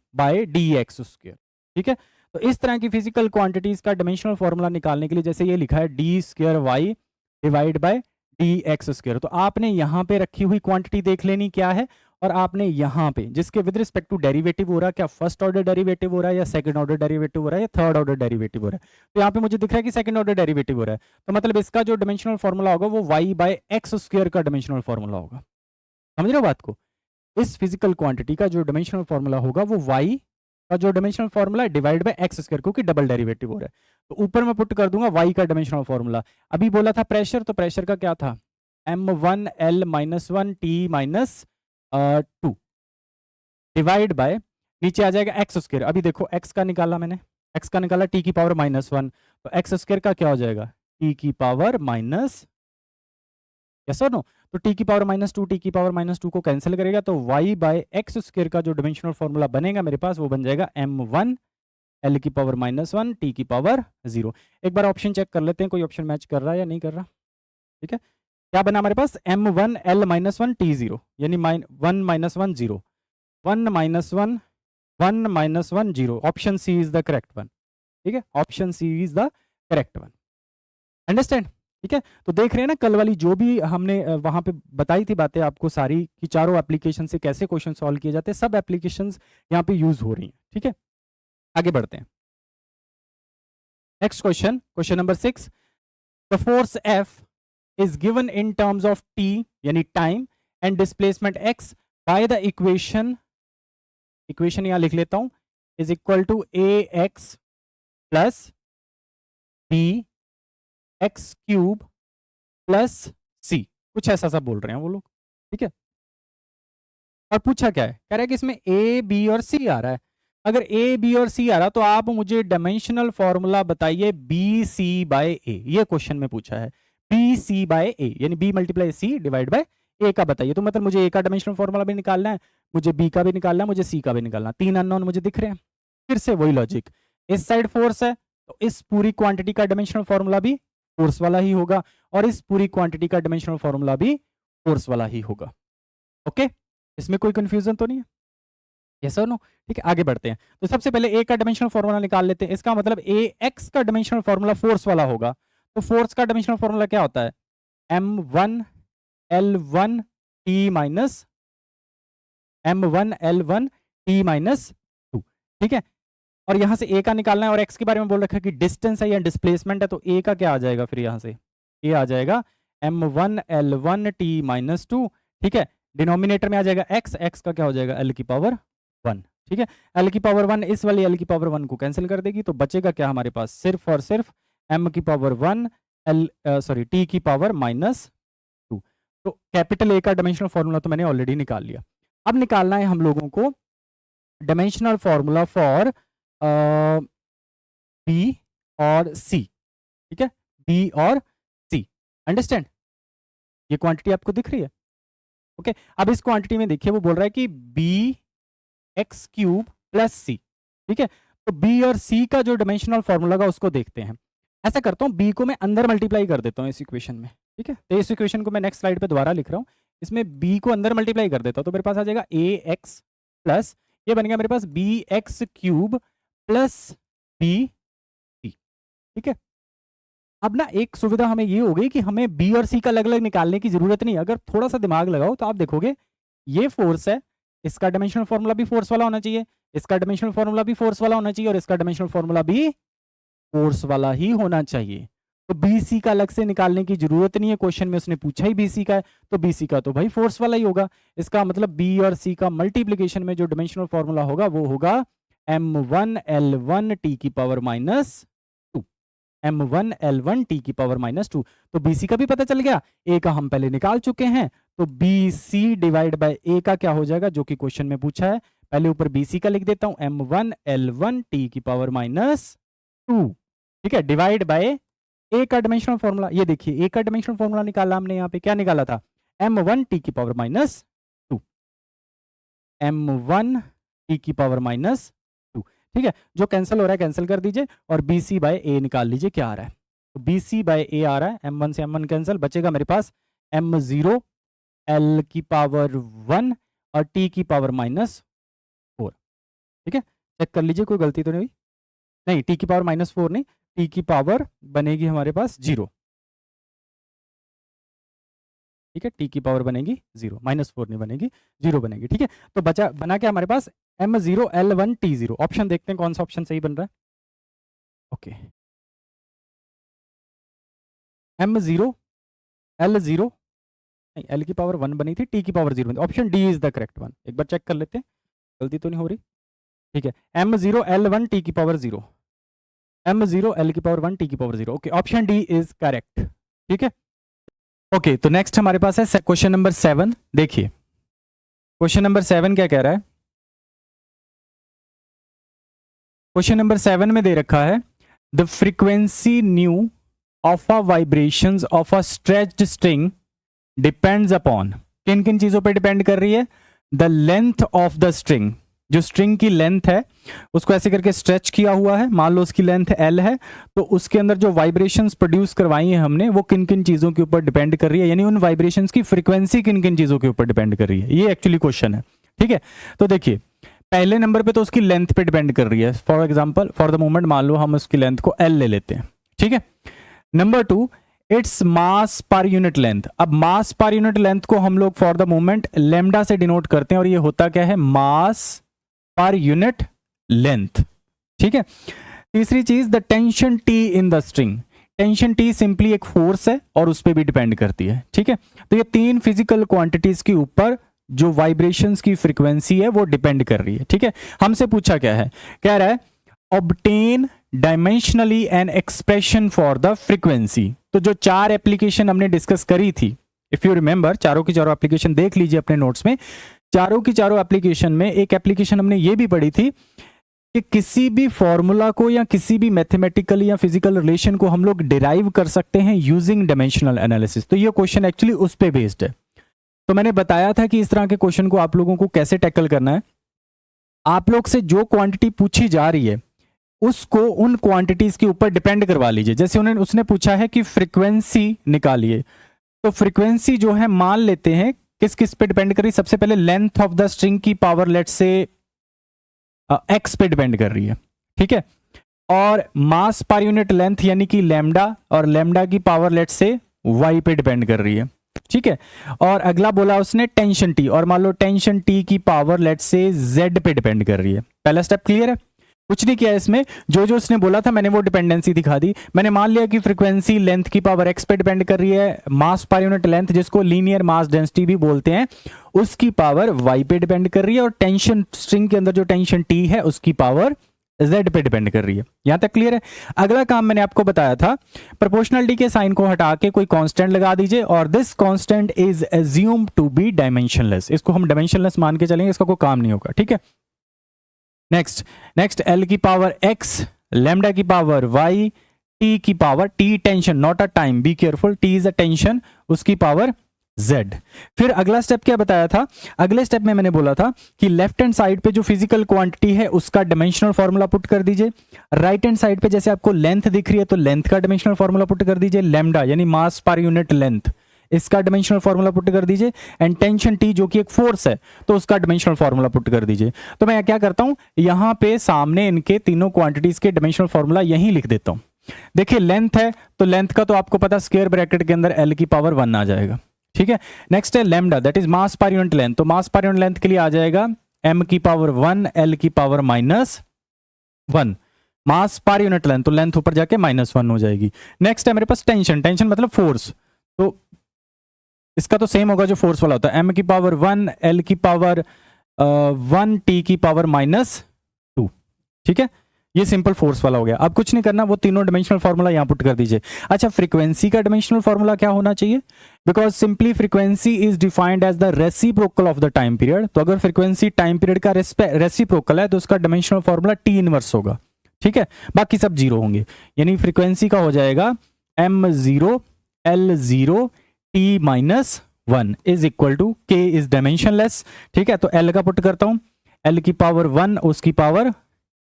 ठीक है, तो इस तरह की फिजिकल क्वांटिटीज का डायमेंशनल फॉर्मूला निकालने के लिए जैसे ये लिखा है d²y डिवाइड बाय dx², तो आपने यहाँ पे रखी हुई क्वांटिटी देख लेनी क्या है, और आपने यहाँ पे जिसके विद रिस्पेक्ट टू डेरिवेटिव हो रहा है, क्या फर्स्ट ऑर्डर डेरिवेटिव हो रहा है या सेकंड ऑर्डर डेरिवेटिव हो रहा है या थर्ड ऑर्डर डेरिवेटिव हो रहा है, तो यहाँ पे मुझे दिख रहा है कि सेकंड ऑर्डर डेरिवेटिव हो रहा है, तो मतलब इसका जो डायमेंशनल फॉर्मूला होगा वो y/x² का डायमेंशनल फॉर्मूला होगा। समझ रहे हो बात को, इस फिजिकल क्वांटिटी का जो डायमेंशनल फॉर्मूला होगा वो y का जो डायमेंशनल फॉर्मूला है डिवाइड बाय x², क्योंकि डबल डेरिवेटिव हो रहा है, तो ऊपर मैं पुट कर दूंगा y का डायमेंशनल फॉर्मूला। अभी बोला था प्रेशर, तो प्रेशर का क्या था, m1 l-1 t-2 divide by, नीचे आ जाएगा x², अभी देखो x का निकाला मैंने, x का निकाला t की पावर -1, तो x² का क्या हो जाएगा, t की पावर माइनस, यस और नो, तो t की पावर -2 t की पावर -2 को कैंसिल करेगा, तो y/x² का जो डायमेंशनल फॉर्मूला बनेगा मेरे पास वो बन जाएगा m1 l की पावर -1 t की पावर 0। एक बार ऑप्शन चेक कर लेते हैं, कोई ऑप्शन मैच कर रहा है या नहीं कर रहा। ठीक है, क्या बना हमारे पास m1 l-1 t0, यानी 1 -1 0, 1 -1 1 -1 0, option C is the correct one. ठीक है, option C is the correct one, understand. ठीक है, तो देख रहे हैं ना कल वाली जो भी हमने वहां पे बताई थी बातें आपको सारी, कि चारों एप्लीकेशन से कैसे क्वेश्चन सॉल्व किए जाते हैं, सब एप्लीकेशंस यहाँ पे यूज हो रही हैं। ठीक है, आगे बढ़ते हैं। Next question, question number 6, the force F is given in terms of t यानी time and displacement x by the equation, equation यहां लिख लेता हूं, is equal to ax plus b x cube plus c, कुछ ऐसा सा बोल रहे हैं वो लोग, ठीक है। और पूछा क्या है, कह रहा है कि इसमें ए बी और सी आ रहा है। अगर ए बी और सी आ रहा तो आप मुझे डायमेंशनल फॉर्मूला बताइए बी सी बाय ए, ये क्वेश्चन में पूछा है। बी सी बाय ए यानी b multiply c divide by a का बताइए। तो मतलब मुझे ए का डायमेंशनल फॉर्मूला भी निकालना है, मुझे बी का भी निकालना है, मुझे सी का भी निकालना है। तीन अननोन मुझे दिख रहे हैं। फिर से वही लॉजिक, इस साइड फोर्स है तो इस पूरी क्वांटिटी का डायमेंशनल फॉर्मूला भी फोर्स वाला ही होगा, और इस पूरी क्वांटिटी का डायमेंशनल फॉर्मूला भी फोर्स वाला ही होगा। ओके, इसमें कोई कंफ्यूजन तो नहीं है? यस और नो? ठीक है, आगे बढ़ते हैं। तो सबसे पहले ए का डायमेंशनल फॉर्मूला निकाल लेते हैं। इसका मतलब ए एक्स का डायमेंशनल फॉर्मूला फोर्स वाला होगा। तो फोर्स का डायमेंशनल फॉर्मूला क्या होता है? m1 l1 t minus m1 l1 t minus 2, ठीक है। और यहां से ए का निकालना है, और एक्स के बारे में बोल रखा है कि डिस्टेंस है या डिस्प्लेसमेंट है, तो ए का क्या आ जाएगा फिर यहां से? ए आ जाएगा m1 l1 t माइनस 2, ठीक है। डिनोमिनेटर में आ जाएगा एक्स, एक्स का क्या हो जाएगा? l की पावर 1, ठीक है। l की पावर 1 इस वाली l की पावर 1 को कैंसिल कर देगी, तो बचेगा क्या हमारे पास? सिर्फ और सिर्फ m की पावर 1 t की पावर माइनस 2। तो कैपिटल ए का डायमेंशनल फॉर्मूला तो मैंने ऑलरेडी निकाल लिया। अब निकालना है हम लोगों को डायमेंशनल फॉर्मूला फॉर बी और सी, ठीक है, बी और सी। अंडरस्टैंड? ये क्वांटिटी आपको दिख रही है? ओके, अब इस क्वांटिटी में देखिए वो बोल रहा है कि बी एक्स क्यूब प्लस सी, ठीक है। तो बी और सी का जो डायमेंशनल फॉर्मूला होगा उसको देखते हैं। ऐसा करता हूं, बी को मैं अंदर मल्टीप्लाई कर देता हूं इस इक्वेशन में, ठीक है। तो इस इक्वेशन को मैं नेक्स्ट स्लाइड पे दोबारा लिख रहा हूं, इसमें बी को अंदर मल्टीप्लाई कर देता हूं, तो मेरे पास आ जाएगा ए एक्स प्लस, ये बन गया मेरे पास b x cube plus b c, ठीक है। अब ना एक सुविधा हमें ये हो गई कि हमें बी और सी का अलग अलग निकालने की जरूरत नहीं। अगर थोड़ा सा दिमाग लगाओ तो आप देखोगे ये फोर्स है, इसका डायमेंशनल फॉर्मूला भी फोर्स वाला होना चाहिए, इसका डायमेंशनल फॉर्मूला भी फोर्स वाला होना चाहिए, और इसका डायमेंशनल फॉर्मूला भी फोर्स वाला ही होना चाहिए। तो बीसी का अलग से निकालने की जरूरत नहीं है, क्वेश्चन में उसने पूछा ही बीसी का है, तो बीसी का तो भाई फोर्स वाला ही होगा। इसका मतलब बी और सी का मल्टीप्लीकेशन में जो डायमेंशनल फॉर्मूला होगा वो होगा m1 l1 t की power minus 2, m1 l1 t की पावर माइनस 2। तो बीसी का भी पता चल गया, ए का हम पहले निकाल चुके हैं, तो B C divide by a का क्या हो जाएगा जो कि क्वेश्चन में पूछा है। पहले ऊपर बीसी का लिख देता हूं, m1 l1 t की पावर माइनस 2, ठीक है, डिवाइड बाय ए का डायमेंशनल फॉर्मूला। ये देखिए ए का डायमेंशनल फॉर्मूला निकाला हमने, यहाँ पे क्या निकाला था? m1 t की पावर माइनस 2, m1 t की पावर माइनस 2, ठीक है। जो कैंसिल हो रहा है कैंसिल कर दीजिए, और बी सी बाय ए निकाल लीजिए क्या आ रहा है। तो बी सी बाय ए आ रहा है, m1 से m1 कैंसिल, बचेगा मेरे पास m0 l की पावर 1 और t की पावर माइनस 4, ठीक है। चेक कर लीजिए कोई गलती तो नहीं हुई? नहीं, t की पावर माइनस 4 नहीं, t की पावर बनेगी हमारे पास 0, ठीक है। t की पावर बनेगी 0, -4 नहीं बनेगी, 0 बनेगी, ठीक है। तो बचा बना क्या हमारे पास? m0 l1 t0। ऑप्शन देखते हैं कौन सा ऑप्शन सही बन रहा है। ओके, m0 l0 नहीं, l की पावर 1 बनी थी, t की पावर 0 बनी थी। Option D is the correct one. एक बार चेक कर लेते हैं, गलती तो नहीं हो रही, ठीक है। m0 l1 t की पावर 0, m0 l की पावर 1 t की power 0। Okay, option D is correct, ठीक है। ओके, तो नेक्स्ट हमारे पास है क्वेश्चन नंबर 7। देखिए क्वेश्चन नंबर 7 क्या कह रहा है। क्वेश्चन नंबर 7 में दे रखा है the frequency new of a vibrations of a stretched string depends upon, किन किन चीजों पे डिपेंड कर रही है? The length of the string, जो स्ट्रिंग की लेंथ है उसको ऐसे करके स्ट्रेच किया हुआ है, मान लो उसकी लेंथ l है, तो उसके अंदर जो वाइब्रेशंस प्रोड्यूस करवाई हैं हमने वो किन किन चीजों के ऊपर डिपेंड कर रही है, यानी उन वाइब्रेशंस की फ्रीक्वेंसी किन किन चीजों के ऊपर डिपेंड कर रही है, ये एक्चुअली क्वेश्चन है, ठीक है। तो देखिए पहले नंबर पे तो उसकी लेंथ पे डिपेंड कर रही है। For example, for the moment मान लो हम उसकी लेंथ को l ले लेते हैं, ठीक है। नंबर 2, इट्स मास पर यूनिट लेंथ। अब मास पर यूनिट लेंथ को हम लोग फॉर द मोमेंट लैम्डा से डिनोट करते हैं, और ये होता क्या है? मास पर यूनिट लेंथ, ठीक है। तीसरी चीज, the tension T in the string. Tension T simply एक फोर्स है और उस पर भी डिपेंड करती है, ठीक है। तो ये तीन फिजिकल क्वांटिटीज के ऊपर जो वाइब्रेशंस की फ्रीक्वेंसी है वो डिपेंड कर रही है, ठीक है। हमसे पूछा क्या है? कह रहा है obtain dimensionally an expression for the frequency. तो जो 4 एप्लीकेशन हमने डिस्कस करी थी, इफ यू रिमेंबर, चारों की चारों एप्लीकेशन देख लीजिए अपने नोट्स में। चारों की चारों एप्लीकेशन में एक एप्लीकेशन हमने ये भी पढ़ी थी कि किसी भी फॉर्मूला को या किसी भी मैथमेटिकल या फिजिकल रिलेशन को हम लोग डिराइव कर सकते हैं यूजिंग डायमेंशनल एनालिसिस। तो ये क्वेश्चन एक्चुअली उस पे बेस्ड है। तो मैंने बताया था कि इस तरह के क्वेश्चन को आप लोगों को कैसे टैकल करना है। आप लोग से जो क्वांटिटी पूछी जा रही है उसको उन क्वांटिटीज के ऊपर डिपेंड करवा लीजिए। जैसे उसने पूछा है कि फ्रीक्वेंसी निकालिए, तो फ्रीक्वेंसी जो है मान लेते हैं किस किस पे डिपेंड कर रही है। सबसे पहले लेंथ ऑफ द स्ट्रिंग की पावर लेट्स से एक्स पे डिपेंड कर रही है, ठीक है। और मास पर यूनिट लेंथ यानी कि लैम्डा, और लैम्डा की पावर लेट्स से वाई पे डिपेंड कर रही है, ठीक है। और अगला बोला उसने टेंशन टी, और मान लो टेंशन टी की पावर लेट्स से जेड पे डिपेंड कर रही है। पहला स्टेप क्लियर है, कुछ नहीं किया इसमें। जो जो उसने बोला था मैंने वो डिपेंडेंसी दिखा दी। मैंने मान लिया कि फ्रीक्वेंसी लेंथ की पावर एक्स पे डिपेंड कर रही है, मास पर यूनिट लेंथ जिसको लीनियर मास डेंसिटी भी बोलते हैं उसकी पावर वाई पे डिपेंड कर रही है, और टेंशन स्ट्रिंग के अंदर जो टेंशन टी है उसकी पावर जेड पे डिपेंड कर रही है। यहां तक क्लियर है। अगला काम मैंने आपको बताया था, प्रोपोर्शनलिटी के साइन को हटा के कोई कांस्टेंट लगा दीजिए, और this constant is assumed to be dimensionless. इसको हम डायमेंशनलेस मान के चलेंगे, इसका कोई काम नहीं होगा, ठीक है। नेक्स्ट एल की पावर एक्स, लैम्डा की पावर वाई, टी की power, T tension not a time, be careful, T is a tension, उसकी पावर Z। फिर अगला स्टेप क्या बताया था, अगले स्टेप में मैंने बोला था कि लेफ्ट हैंड साइड पे जो फिजिकल क्वांटिटी है उसका डायमेंशनल फार्मूला पुट कर दीजिए। राइट हैंड साइड पे जैसे आपको लेंथ दिख रही है तो लेंथ का डायमेंशनल फार्मूला पुट कर दीजिए। लैम्डा यानी मास पर यूनिट लेंथ, इसका डायमेंशनल फार्मूला पुट कर दीजिए। एंड टेंशन टी जो कि एक फोर्स है तो उसका डायमेंशनल फार्मूला पुट कर दीजिए। तो मैं क्या करता हूं, यहां पे सामने इनके तीनों क्वांटिटीज के डायमेंशनल फार्मूला यहीं लिख देता हूं। देखिए लेंथ है तो लेंथ का तो आपको पता स्क्वायर ब्रैकेट के अंदर एल की पावर 1 आ जाएगा, ठीक है। नेक्स्ट है लैम्डा, दैट इज मास पर यूनिट लेंथ, तो मास पर यूनिट लेंथ के लिए आ जाएगा m की पावर 1 l की पावर -1। मास पर यूनिट लेंथ तो लेंथ ऊपर जाके -1 हो जाएगी। नेक्स्ट है मेरे पास टेंशन, टेंशन मतलब फोर्स, तो इसका तो सेम होगा जो फोर्स वाला होता है, m की पावर 1 l की पावर 1 t की पावर -2, ठीक है। ये सिंपल फोर्स वाला हो गया। अब कुछ नहीं करना, वो तीनों डायमेंशनल फार्मूला यहां पुट कर दीजिए। अच्छा, फ्रीक्वेंसी का डायमेंशनल फार्मूला क्या होना चाहिए, because simply frequency is defined as the reciprocal of the time period. तो अगर फ्रीक्वेंसी टाइम पीरियड का रेसिप्रोकल है तो उसका डायमेंशनल फार्मूला टी इनवर्स होगा, ठीक है। बाकी सब जीरो होंगे, यानी फ्रीक्वेंसी का हो जाएगा m0 l0 t -1 is equal to k is dimensionless, ठीक है। तो l का पुट करता हूं, l की पावर 1 उसकी पावर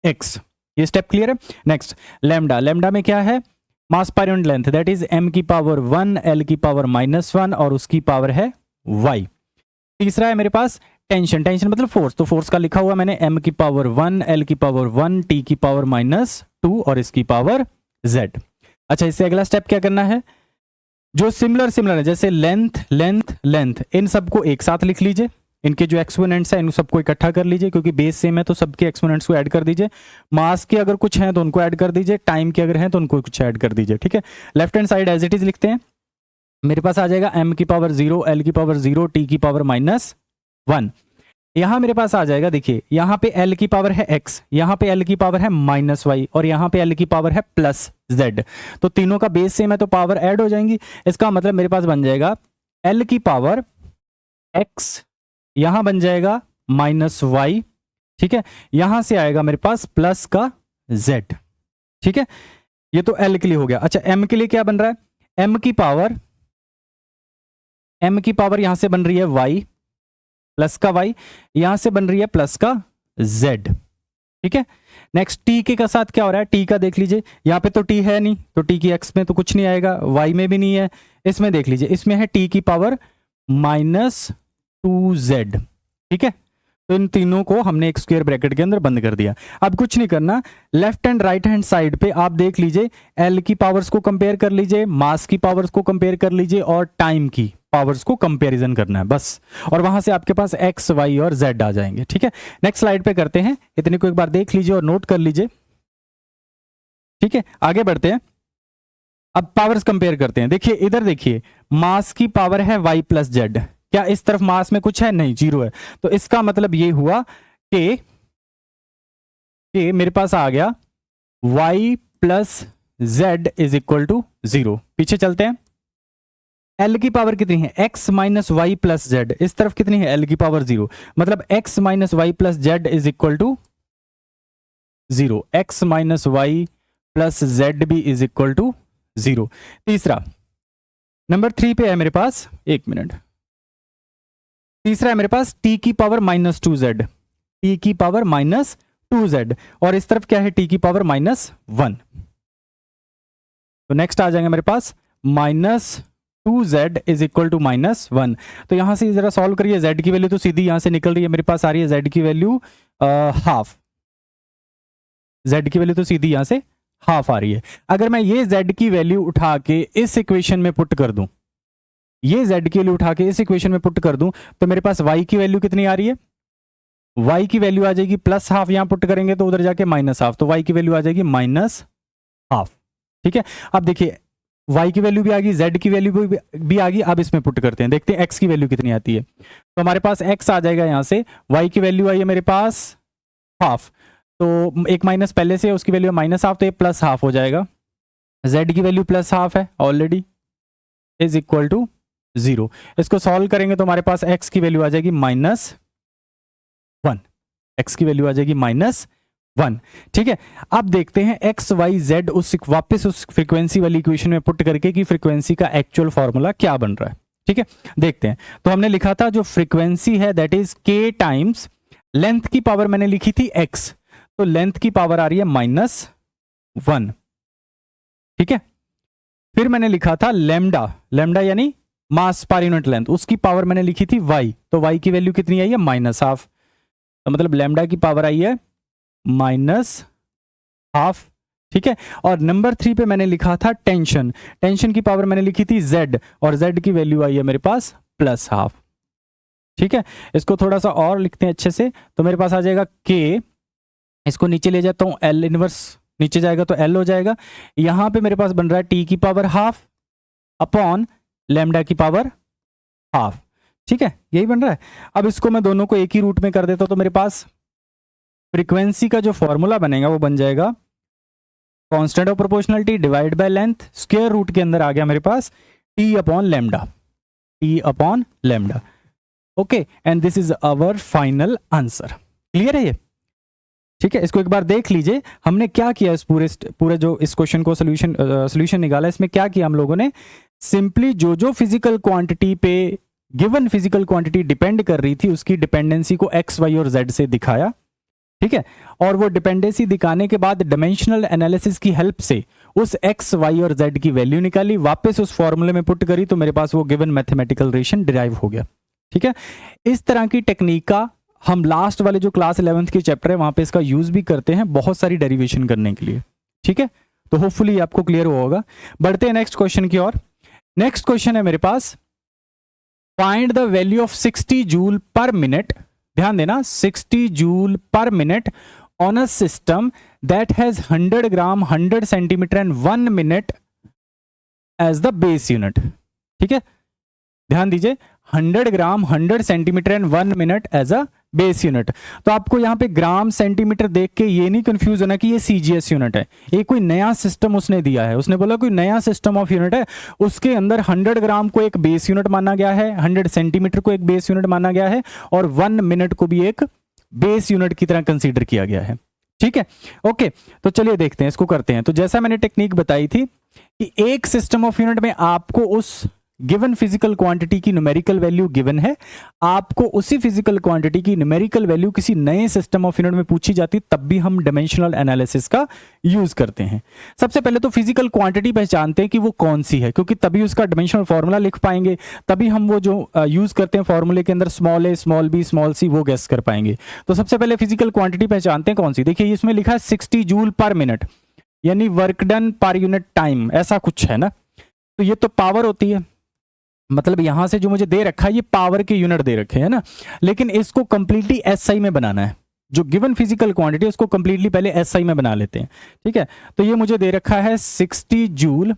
x, ये स्टेप क्लियर है। नेक्स्ट लैम्डा, लैम्डा में क्या है, मास पर unit length, that is m की पावर 1 l की पावर -1 और उसकी पावर है y। तीसरा है मेरे पास टेंशन, टेंशन मतलब फोर्स, तो फोर्स का लिखा हुआ मैंने m की पावर 1 l की पावर 1 t की पावर -2 और इसकी पावर z। अच्छा, इससे अगला स्टेप क्या करना है, जो सिमिलर है जैसे लेंथ लेंथ लेंथ, इन सबको एक साथ लिख लीजिए। इनके जो एक्सपोनेंट्स हैं इन सबको इकट्ठा कर लीजिए, क्योंकि बेस सेम है तो सबके एक्सपोनेंट्स को ऐड कर दीजिए। मास के अगर कुछ हैं तो उनको ऐड कर दीजिए, टाइम के अगर हैं तो उनको कुछ ऐड कर दीजिए, ठीक है। Left hand side as it is लिखते हैं। मेरे पास आ जाएगा m की पावर 0 l की पावर 0 t की पावर -1। यहां मेरे पास आ जाएगा, देखिए यहां पे l की पावर है x, यहां पे l की पावर है -y और यहां पे l की पावर है +z। तो तीनों का बेस सेम है तो पावर ऐड हो जाएंगी। इसका मतलब मेरे पास बन जाएगा l की पावर x, यहां बन जाएगा -y, ठीक है। यहां से आएगा मेरे पास प्लस का z, ठीक है। ये तो l के लिए हो गया। अच्छा, m के लिए क्या बन रहा है, m की पावर यहां से बन रही है y, प्लस का y, यहां से बन रही है प्लस का z, ठीक है। नेक्स्ट t के का साथ क्या हो रहा है, t का देख लीजिए, यहां पे तो t है नहीं तो t की x में तो कुछ नहीं आएगा, y में भी नहीं है, इसमें देख लीजिए इसमें है t की पावर -2z, ठीक है। तो इन तीनों को हमने एक स्क्वायर ब्रैकेट के अंदर बंद कर दिया। अब कुछ नहीं करना, left and right hand side पे आप देख लीजिए, एल की पावर्स को कंपेयर कर लीजिए, मास की पावर्स को कंपेयर कर लीजिए और टाइम की पावर्स को कंपैरिजन करना है बस, और वहां से आपके पास एक्स वाई और जेड आ जाएंगे, ठीक है। नेक्स्ट स्लाइड पे करते हैं, इतने को एक बार देख लीजिए और नोट कर लीजिए, ठीक है। आगे बढ़ते हैं, अब पावर्स कंपेयर करते हैं। देखिए इधर देखिए, मास की पावर है y प्लस जेड, क्या इस तरफ मास में कुछ है, नहीं, जीरो है। तो इसका मतलब ये हुआ कि मेरे पास आ गया y plus z is equal to 0। पीछे चलते हैं। l की पावर कितनी है, x minus y plus z, इस तरफ कितनी है l की पावर 0, मतलब x minus y plus z is equal to 0, x minus y plus z भी इज इक्वल टू 0। तीसरा नंबर 3 पे है मेरे पास, एक मिनट, तीसरा है मेरे पास t की पावर माइनस 2z, t की पावर माइनस 2z, और इस तरफ क्या है t की पावर माइनस 1। तो नेक्स्ट आ जाएंगे मेरे पास minus 2z is equal to minus 1। तो यहां से जरा सॉल्व करिए, z की वैल्यू तो सीधी यहां से निकल रही है, मेरे पास आ रही है z की वैल्यू हाफ, z की वैल्यू तो सीधी यहां से हाफ आ रही है। अगर मैं ये z की वैल्यू उठा के इस इक्वेशन में पुट कर दूं, ये z की वैल्यू उठा के इस इक्वेशन में पुट कर दूं, तो मेरे पास y की वैल्यू कितनी आ रही है, y की वैल्यू आ जाएगी प्लस हाफ, यहां पुट करेंगे तो उधर जाके माइनस हाफ, तो y की वैल्यू आ जाएगी माइनस हाफ। ठीक है, अब देखिए y की वैल्यू भी आ गई, z की वैल्यू भी आ गई। अब इसमें पुट करते हैं, देखते हैं x की वैल्यू कितनी आती है। तो हमारे पास x आ जाएगा यहां से, y की वैल्यू आई है मेरे पास हाफ, तो एक माइनस पहले से उसकी वैल्यू माइनस हाफ, तो ये प्लस हाफ हो जाएगा। z की वैल्यू प्लस हाफ है ऑलरेडी, इज इक्वल टू 0। इसको सॉल्व करेंगे तो हमारे पास x की वैल्यू आ जाएगी माइनस 1, x की वैल्यू आ जाएगी माइनस 1। ठीक है, अब देखते हैं एक्स वाई जेड वापस उस फ्रीक्वेंसी वाली इक्वेशन में पुट करके कि फ्रीक्वेंसी का एक्चुअल फॉर्मूला क्या बन रहा है। ठीक है, देखते हैं। तो हमने लिखा था जो फ्रीक्वेंसी है that is k times length की पावर मैंने लिखी थी x, तो लेंथ की पावर आ रही है माइनस 1। ठीक है, फिर मैंने लिखा था लेमडा, लेमडा यानी मास पर यूनिट लेंथ, उसकी पावर मैंने लिखी थी y, तो y की वैल्यू कितनी आई है माइनस हाफ, तो मतलब लेमडा की पावर आई है माइनस हाफ। ठीक है, और नंबर 3 पे मैंने लिखा था टेंशन, टेंशन की पावर मैंने लिखी थी z, और z की वैल्यू आई है मेरे पास प्लस हाफ। ठीक है, इसको थोड़ा सा और लिखते हैं अच्छे से, तो मेरे पास आ जाएगा k, इसको नीचे ले जाता हूं, l इनवर्स नीचे जाएगा तो l हो जाएगा। यहां पे मेरे पास बन रहा है t की पावर हाफ अपॉन लेमडा की पावर हाफ। ठीक है, यही बन रहा है। अब इसको मैं दोनों को एक ही रूट में कर देता हूं, तो मेरे पास फ्रीक्वेंसी का जो फॉर्मूला बनेगा वो बन जाएगा constant of proportionality divide by length, square root के अंदर आ गया मेरे पास t upon lambda, t upon lambda. Okay, and this is our final answer. Clear है ये? ठीक है, इसको एक बार देख लीजिए हमने क्या किया, इस पूरे जो इस क्वेश्चन को सोल्यूशन निकाला, इसमें क्या किया हम लोगों ने, सिंपली जो जो फिजिकल क्वांटिटी पे गिवन फिजिकल क्वांटिटी डिपेंड कर रही थी उसकी डिपेंडेंसी को x, y और z से दिखाया। ठीक है, और वो डिपेंडेंसी दिखाने के बाद डायमेंशनल एनालिसिस की हेल्प से उस x, y और z की वैल्यू निकाली, वापस उस फॉर्मूले में पुट करी, तो मेरे पास वो गिवन मैथमेटिकल रिलेशन डिराइव हो गया। ठीक है, इस तरह की टेक्निक का हम लास्ट वाले जो क्लास 11th के चैप्टर है वहां पे इसका यूज भी करते हैं बहुत सारी डेरिवेशन करने के लिए। ठीक है, तो होपफुली आपको क्लियर हुआ होगा। बढ़ते हैं नेक्स्ट क्वेश्चन की ओर। नेक्स्ट क्वेश्चन है मेरे पास, find the value of 60 joule per minute, ध्यान देना 60 joule per minute on a system that has 100 gram 100 centimetre and 1 minute as the base unit. ठीक है, ध्यान दीजिए 100 gram 100 centimetre and 1 minute as a base unit. तो आपको यहां पे ग्राम सेंटीमीटर देख के ये नहीं कंफ्यूज होना कि ये सीजीएस यूनिट है, ये कोई नया सिस्टम उसने दिया है, उसने बोला कोई नया सिस्टम ऑफ यूनिट है, उसके अंदर 100 ग्राम को एक बेस यूनिट माना गया है, 100 सेंटीमीटर को एक बेस यूनिट माना गया है, और 1 मिनट को भी एक बेस यूनिट की तरह कंसीडर किया गया है। ठीक है, ओके, तो चलिए देखते हैं, इसको करते हैं। तो जैसा मैंने टेक्निक बताई थी कि एक सिस्टम ऑफ यूनिट में आपको उस गिवन फिजिकल क्वांटिटी की न्यूमेरिकल वैल्यू गिवन है, आपको उसी फिजिकल क्वांटिटी की न्यूमेरिकल वैल्यू किसी नए सिस्टम ऑफ यूनिट में पूछी जाती, तब भी हम डायमेंशनल एनालिसिस का यूज करते हैं। सबसे पहले तो फिजिकल क्वांटिटी पहचानते हैं कि वो कौन सी है, क्योंकि तभी उसका डायमेंशनल फॉर्मूला लिख पाएंगे, तभी हम वो जो यूज करते हैं फॉर्मूले के अंदर स्मॉल ए स्मॉल बी स्मॉल सी वो गेस कर पाएंगे। तो सबसे पहले फिजिकल क्वांटिटी पहचानते हैं कौन सी। देखिए इसमें लिखा है 60 जूल पर मिनट, यानी work done per unit time, ऐसा कुछ है ना। तो ये तो पावर होती है, मतलब यहां से जो मुझे दे रखा है ये पावर के यूनिट दे रखे हैं ना, लेकिन इसको कंप्लीटली एसआई में बनाना है। जो गिवन फिजिकल क्वांटिटी उसको कंप्लीटली पहले एसआई में बना लेते हैं। ठीक है, तो ये मुझे दे रखा है 60 जूल,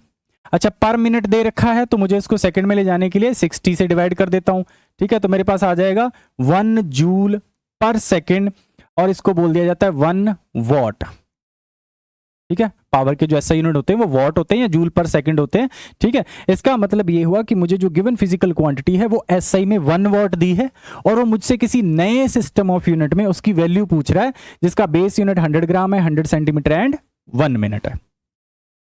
अच्छा पर मिनट दे रखा है, तो मुझे इसको सेकंड में ले जाने के लिए 60 से डिवाइड कर देता हूं। ठीक है, तो मेरे पास आ जाएगा 1 जूल पर सेकेंड, और इसको बोल दिया जाता है 1 वॉट। ठीक है, पावर के जो ऐसा यूनिट होते हैं वो वॉट होते हैं या जूल पर सेकंड होते हैं। ठीक है, इसका मतलब ये हुआ कि मुझे जो गिवन फिजिकल क्वांटिटी है वो एसआई में 1 वॉट दी है और वो मुझसे किसी नए सिस्टम ऑफ यूनिट में उसकी वैल्यू पूछ रहा है जिसका बेस यूनिट 100 ग्राम है, 100 सेंटीमीटर एंड 1 मिनट है।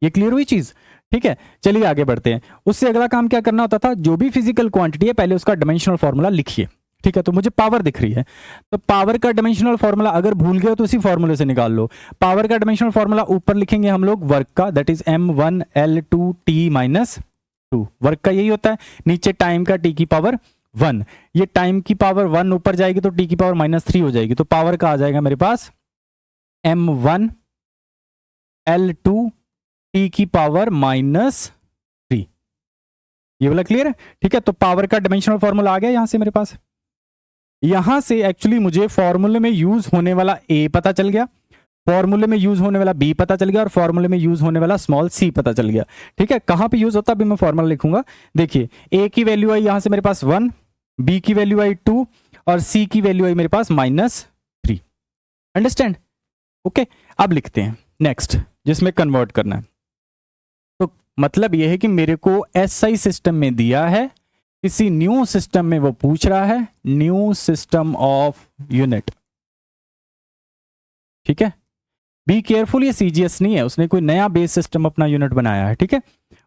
ये क्लियर हुई चीज? ठीक है, चलिए आगे बढ़ते हैं। उससे अगला काम क्या करना होता था, जो भी फिजिकल क्वांटिटी है पहले उसका डायमेंशनल फॉर्मूला लिखिए। ठीक है, तो मुझे पावर दिख रही है, तो पावर का डायमेंशनल फॉर्मूला अगर भूल गए तो इसी फॉर्मूले से निकाल लो। पावर का डायमेंशनल फॉर्मूला ऊपर लिखेंगे हम लोग वर्क का, दैट इज m1L2T-2। वर्क का यही होता है, नीचे टाइम का t की पावर 1, ये टाइम की पावर 1 ऊपर जाएगी तो t की पावर -3 हो जाएगी, तो पावर का आ जाएगा मेरे पास m1L2T की पावर -3। ये वाला क्लियर है? ठीक है, तो पावर का डायमेंशनल फॉर्मूला आ गया यहां से मेरे पास। यहां से एक्चुअली मुझे फॉर्मूले में यूज होने वाला ए पता चल गया, फॉर्मूले में यूज होने वाला बी पता चल गया और फॉर्मूले में यूज होने वाला स्मॉल सी पता चल गया। ठीक है, कहां पे यूज होता है अभी मैं फॉर्मूला लिखूंगा। देखिए, ए की वैल्यू आई यहां से मेरे पास 1, बी की वैल्यू आई 2 और सी की वैल्यू आई मेरे पास -3। अंडरस्टैंड? ओके, अब लिखते हैं नेक्स्ट जिसमें कन्वर्ट करना है। तो मतलब यह है कि मेरे को एसआई सिस्टम में दिया है, किसी न्यू सिस्टम में वो पूछ रहा है न्यू सिस्टम ऑफ यूनिट। ठीक है, बी केयरफुल, ये सीजीएस नहीं है, उसने कोई नया बेस सिस्टम अपना यूनिट बनाया है। ठीक है,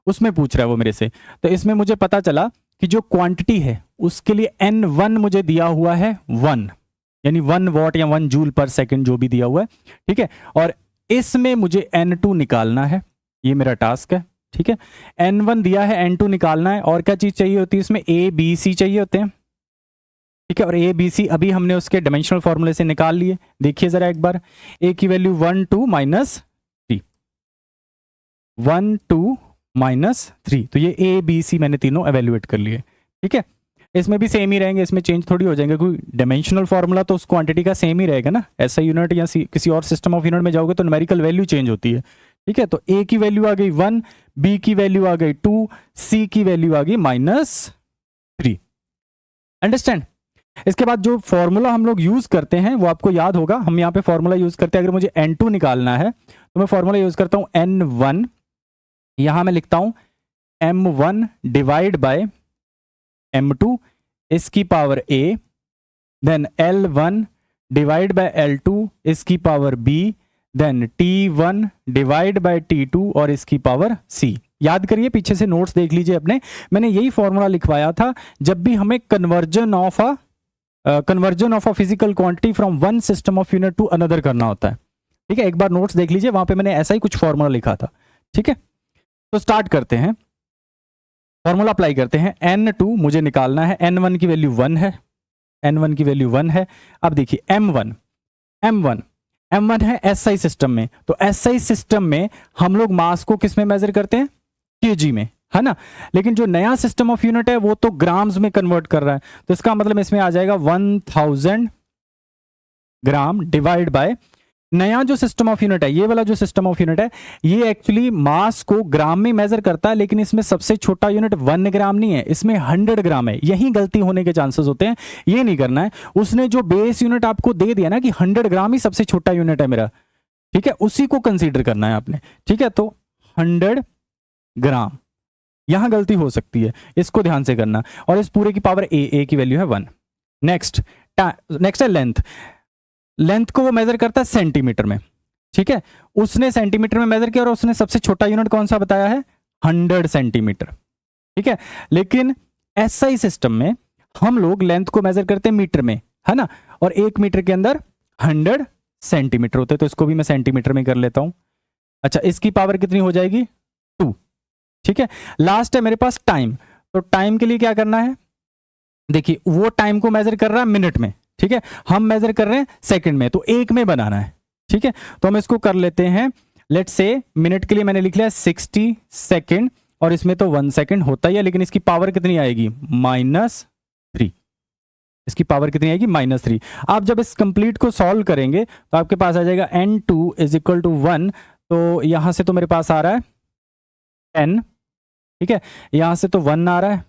उसमें पूछ रहा है वो मेरे से। तो इसमें मुझे पता चला कि जो क्वांटिटी है उसके लिए N1 मुझे दिया हुआ है 1, यानी 1 वॉट या 1 जूल पर सेकंड जो भी दिया हुआ है। ठीक है, और इसमें मुझे N2 निकालना है, ये मेरा टास्क है। ठीक है, N1 दिया है, N2 निकालना है, और क्या चीज चाहिए होती है इसमें, A B C चाहिए होते हैं। ठीक है, और A B C अभी हमने उसके डायमेंशनल फॉर्मूले से निकाल लिए। देखिए जरा एक बार, A की वैल्यू 1 2 -3, 1 2 -3, तो ये A B C मैंने तीनों एवेल्युएट कर लिए। ठीक है, इसमें भी सेम ही रहेंगे, इसमें चेंज थोड़ी हो जाएंगे, कोई डायमेंशनल फॉर्मूला तो उस क्वांटिटी का सेम ही रहेगा ना। ऐसा यूनिट या किसी और सिस्टम ऑफ यूनिट में जाओगे तो न्यूमेरिकल वैल्यू चेंज होती है। ठीक है, तो A की वैल्यू आ गई 1, B की वैल्यू आ गई 2, C की वैल्यू आ गई -3। अंडरस्टैंड? इसके बाद जो फॉर्मूला हम लोग यूज करते हैं वो आपको याद होगा, हम यहाँ पे फॉर्मूला यूज करते हैं। अगर मुझे N2 निकालना है तो मैं फॉर्मूला यूज करता हूं N1, यहां मैं लिखता हूं M1 डिवाइड बाय M2 इसकी power A, then L1 divide by L2 इसकी power B, then T1 divide by T2 और इसकी पावर C। याद करिए, पीछे से नोट्स देख लीजिए अपने, मैंने यही फॉर्मूला लिखवाया था जब भी हमें conversion of a physical quantity from one system of unit to another करना होता है। ठीक है, एक बार नोट्स देख लीजिए, वहां पे मैंने ऐसा ही कुछ फॉर्मूला लिखा था। ठीक है, तो स्टार्ट करते हैं, फॉर्मूला अप्लाई करते हैं। N2 मुझे निकालना है, N1 की वैल्यू 1 है, N1 की वैल्यू 1 है। अब देखिए M1 है एसआई सिस्टम में, तो एसआई सिस्टम में हम लोग मास को किस में मेजर करते हैं, केजी में, है ना। लेकिन जो नया सिस्टम ऑफ यूनिट है वो तो ग्राम्स में कन्वर्ट कर रहा है, तो इसका मतलब इसमें आ जाएगा 1000 ग्राम डिवाइड बाय नया जो सिस्टम ऑफ यूनिट है, ये वाला जो सिस्टम ऑफ यूनिट है ये एक्चुअली मास को ग्राम में मेजर करता है, लेकिन इसमें सबसे छोटा यूनिट 1 ग्राम नहीं है, इसमें 100 ग्राम है। यही गलती होने के चांसेस होते हैं, ये नहीं करना है। उसने जो बेस यूनिट आपको दे दिया ना कि 100 ग्राम ही सबसे छोटा यूनिट है मेरा, ठीक है, उसी को कंसीडर करना है आपने। ठीक है, तो 100 ग्राम, यहां गलती हो सकती है, इसको ध्यान से करना। और इस पूरे की पावर ए की वैल्यू है 1। नेक्स्ट है लेंथ को वो मेजर करता है सेंटीमीटर में। ठीक है, उसने सेंटीमीटर में मेजर किया और उसने सबसे छोटा यूनिट कौन सा बताया है, 100 सेंटीमीटर। ठीक है, लेकिन एसआई सिस्टम में हम लोग लेंथ को मेजर करते हैं मीटर में, है ना, और 1 मीटर के अंदर 100 सेंटीमीटर होते हैं, तो इसको भी मैं सेंटीमीटर में कर लेता हूं। अच्छा, इसकी पावर कितनी हो जाएगी, 2। ठीक है, लास्ट है मेरे पास टाइम, तो टाइम के लिए क्या करना है, देखिए वो टाइम को मेजर कर रहा है मिनट में, ठीक है, हम मेजर कर रहे हैं सेकंड में, तो 1 में बनाना है। ठीक है, तो हम इसको कर लेते हैं, लेट्स से मिनट के लिए मैंने लिख लिया 60 सेकंड, और इसमें तो 1 सेकंड होता ही है, लेकिन इसकी पावर कितनी आएगी, -3। इसकी पावर कितनी आएगी, -3। आप जब इस कंप्लीट को सॉल्व करेंगे तो आपके पास आ जाएगा n2 = 1, तो यहां से तो मेरे पास आ रहा है 10, ठीक है, यहां से तो 1 आ रहा है,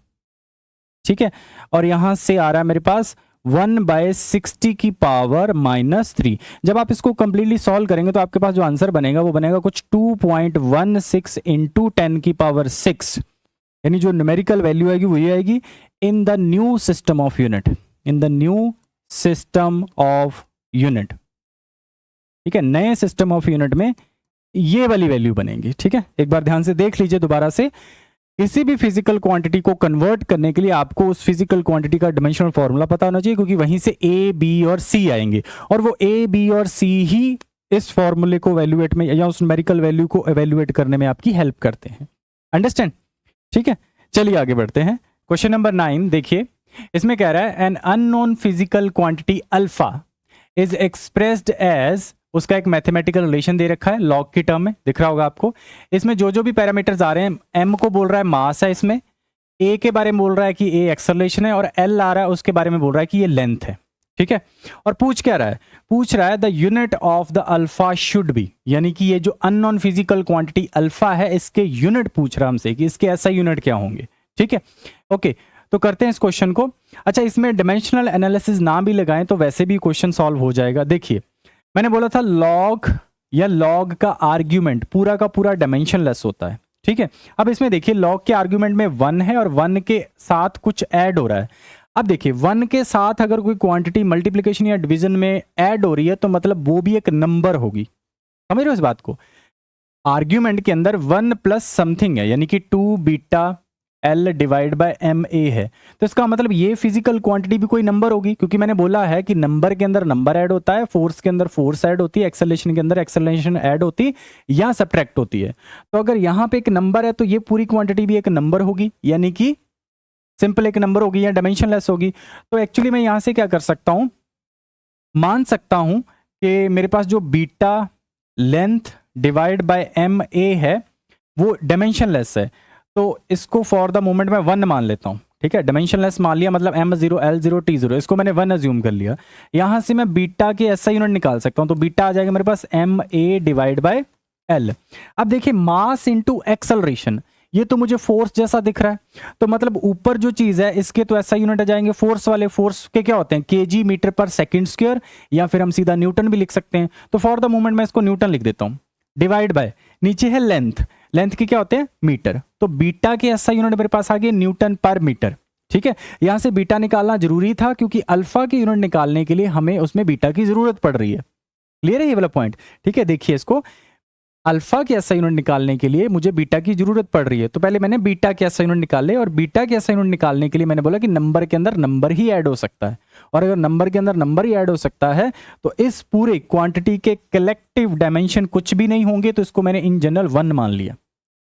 ठीक है, और यहां से आ रहा है मेरे पास 1/60 की पावर -3। जब आप इसको कंप्लीटली सॉल्व करेंगे तो आपके पास जो आंसर बनेगा वो बनेगा कुछ 2.16 इंटू 10 की पावर 6, यानी जो न्यूमेरिकल वैल्यू आएगी वो ये आएगी in the new system of unit, in the new system of unit. ठीक है, नए सिस्टम ऑफ यूनिट में ये वाली वैल्यू बनेगी। ठीक है, एक बार ध्यान से देख लीजिए दोबारा से। किसी भी फिजिकल क्वांटिटी को कन्वर्ट करने के लिए आपको उस फिजिकल क्वांटिटी का डायमेंशनल फॉर्मूला पता होना चाहिए, क्योंकि वहीं से ए, बी और सी आएंगे, और वो ए, बी और सी ही इस फॉर्मूले को वैल्यूएट में या उस न्यूमेरिकल वैल्यू को एवेल्युएट करने में आपकी हेल्प करते हैं। अंडरस्टैंड? ठीक है, चलिए आगे बढ़ते हैं। क्वेश्चन नंबर 9 देखिए, इसमें कह रहा है an unknown physical quantity alpha is expressed as, उसका एक मैथमेटिकल रिलेशन दे रखा है लॉग की टर्म में, दिख रहा होगा आपको। इसमें जो जो भी पैरामीटर्स आ रहे हैं, एम को बोल रहा है मास है, इसमें ए के बारे में बोल रहा है कि ए एक्सेलरेशन है, और एल आ रहा है उसके बारे में बोल रहा है कि ये लेंथ है। ठीक है, और पूछ क्या रहा है? पूछ रहा है the unit of the alpha should be, यानी कि ये जो अननोन फिजिकल क्वांटिटी अल्फा है इसके यूनिट पूछ रहा है हमसे कि इसके ऐसा यूनिट क्या होंगे। ठीक है, ओके, तो करते हैं इस क्वेश्चन को। अच्छा, इसमें डायमेंशनल एनालिसिस ना भी लगाएं तो वैसे भी क्वेश्चन सॉल्व हो जाएगा। देखिए, मैंने बोला था लॉग या लॉग का आर्ग्यूमेंट पूरा का पूरा डायमेंशनलेस होता है। ठीक है, अब इसमें देखिए लॉग के आर्ग्यूमेंट में 1 है और 1 के साथ कुछ ऐड हो रहा है। अब देखिए 1 के साथ अगर कोई क्वांटिटी मल्टीप्लिकेशन या डिवीजन में ऐड हो रही है तो मतलब वो भी एक नंबर होगी। समझ रहे हो इस बात को? आर्ग्यूमेंट के अंदर 1 प्लस समथिंग है, यानी कि 2 beta L divide by M A है, तो इसका मतलब ये फिजिकल क्वांटिटी भी कोई नंबर होगी, क्योंकि मैंने बोला है कि नंबर के अंदर नंबर ऐड होता है, फोर्स के अंदर फोर्स ऐड होती है, एक्सेलरेशन के अंदर एक्सेलरेशन ऐड होती है या सब्ट्रैक्ट होती है। तो अगर यहाँ पे एक नंबर है तो ये पूरी क्वांटिटी भी एक नंबर होगी, यानी कि सिंपल एक नंबर होगी या डायमेंशनलेस होगी। तो एक्चुअली मैं यहाँ से क्या कर सकता हूँ, मान सकता हूँ कि मेरे पास जो beta length divide by M A है वो डायमेंशनलेस है, तो इसको फॉर द मोमेंट मैं 1 मान लेता हूं। ठीक है, डायमेंशनलेस मान लिया, मतलब m0 l0 t0, इसको मैंने 1 अज्यूम कर लिया। यहां से मैं बीटा के ऐसा यूनिट निकाल सकता हूं, तो बीटा आ जाएगा मेरे पास ma डिवाइड बाय l। अब देखिए मास इंटू एक्सेलरेशन, ये तो मुझे फोर्स जैसा दिख रहा है, तो मतलब ऊपर जो चीज है इसके तो ऐसा यूनिट आ जाएंगे फोर्स वाले। फोर्स के क्या होते हैं? kg मीटर पर सेकेंड स्क्वायर, या फिर हम सीधा न्यूटन भी लिख सकते हैं। तो फॉर द मोमेंट मैं इसको न्यूटन लिख देता हूं, डिवाइड बाय नीचे है लेंथ, लेंथ के क्या होते हैं? मीटर, तो बीटा के ऐसा यूनिट मेरे पास आ गया न्यूटन पर मीटर। ठीक है, यहां से बीटा निकालना जरूरी था क्योंकि अल्फा के यूनिट निकालने के लिए हमें उसमें बीटा की जरूरत पड़ रही है। क्लियर है ये वाला पॉइंट? ठीक है, देखिए इसको, अल्फा के ऐसा यूनिट निकालने के लिए मुझे बीटा की जरूरत पड़ रही है, तो पहले मैंने बीटा के ऐसा यूनिट निकाले, और बीटा के ऐसा यूनिट निकालने के लिए मैंने बोला कि नंबर के अंदर नंबर ही ऐड हो सकता है, और अगर नंबर के अंदर नंबर ही ऐड हो सकता है तो इस पूरे क्वांटिटी के कलेक्टिव डायमेंशन कुछ भी नहीं होंगे, तो इसको मैंने इन जनरल 1 मान लिया।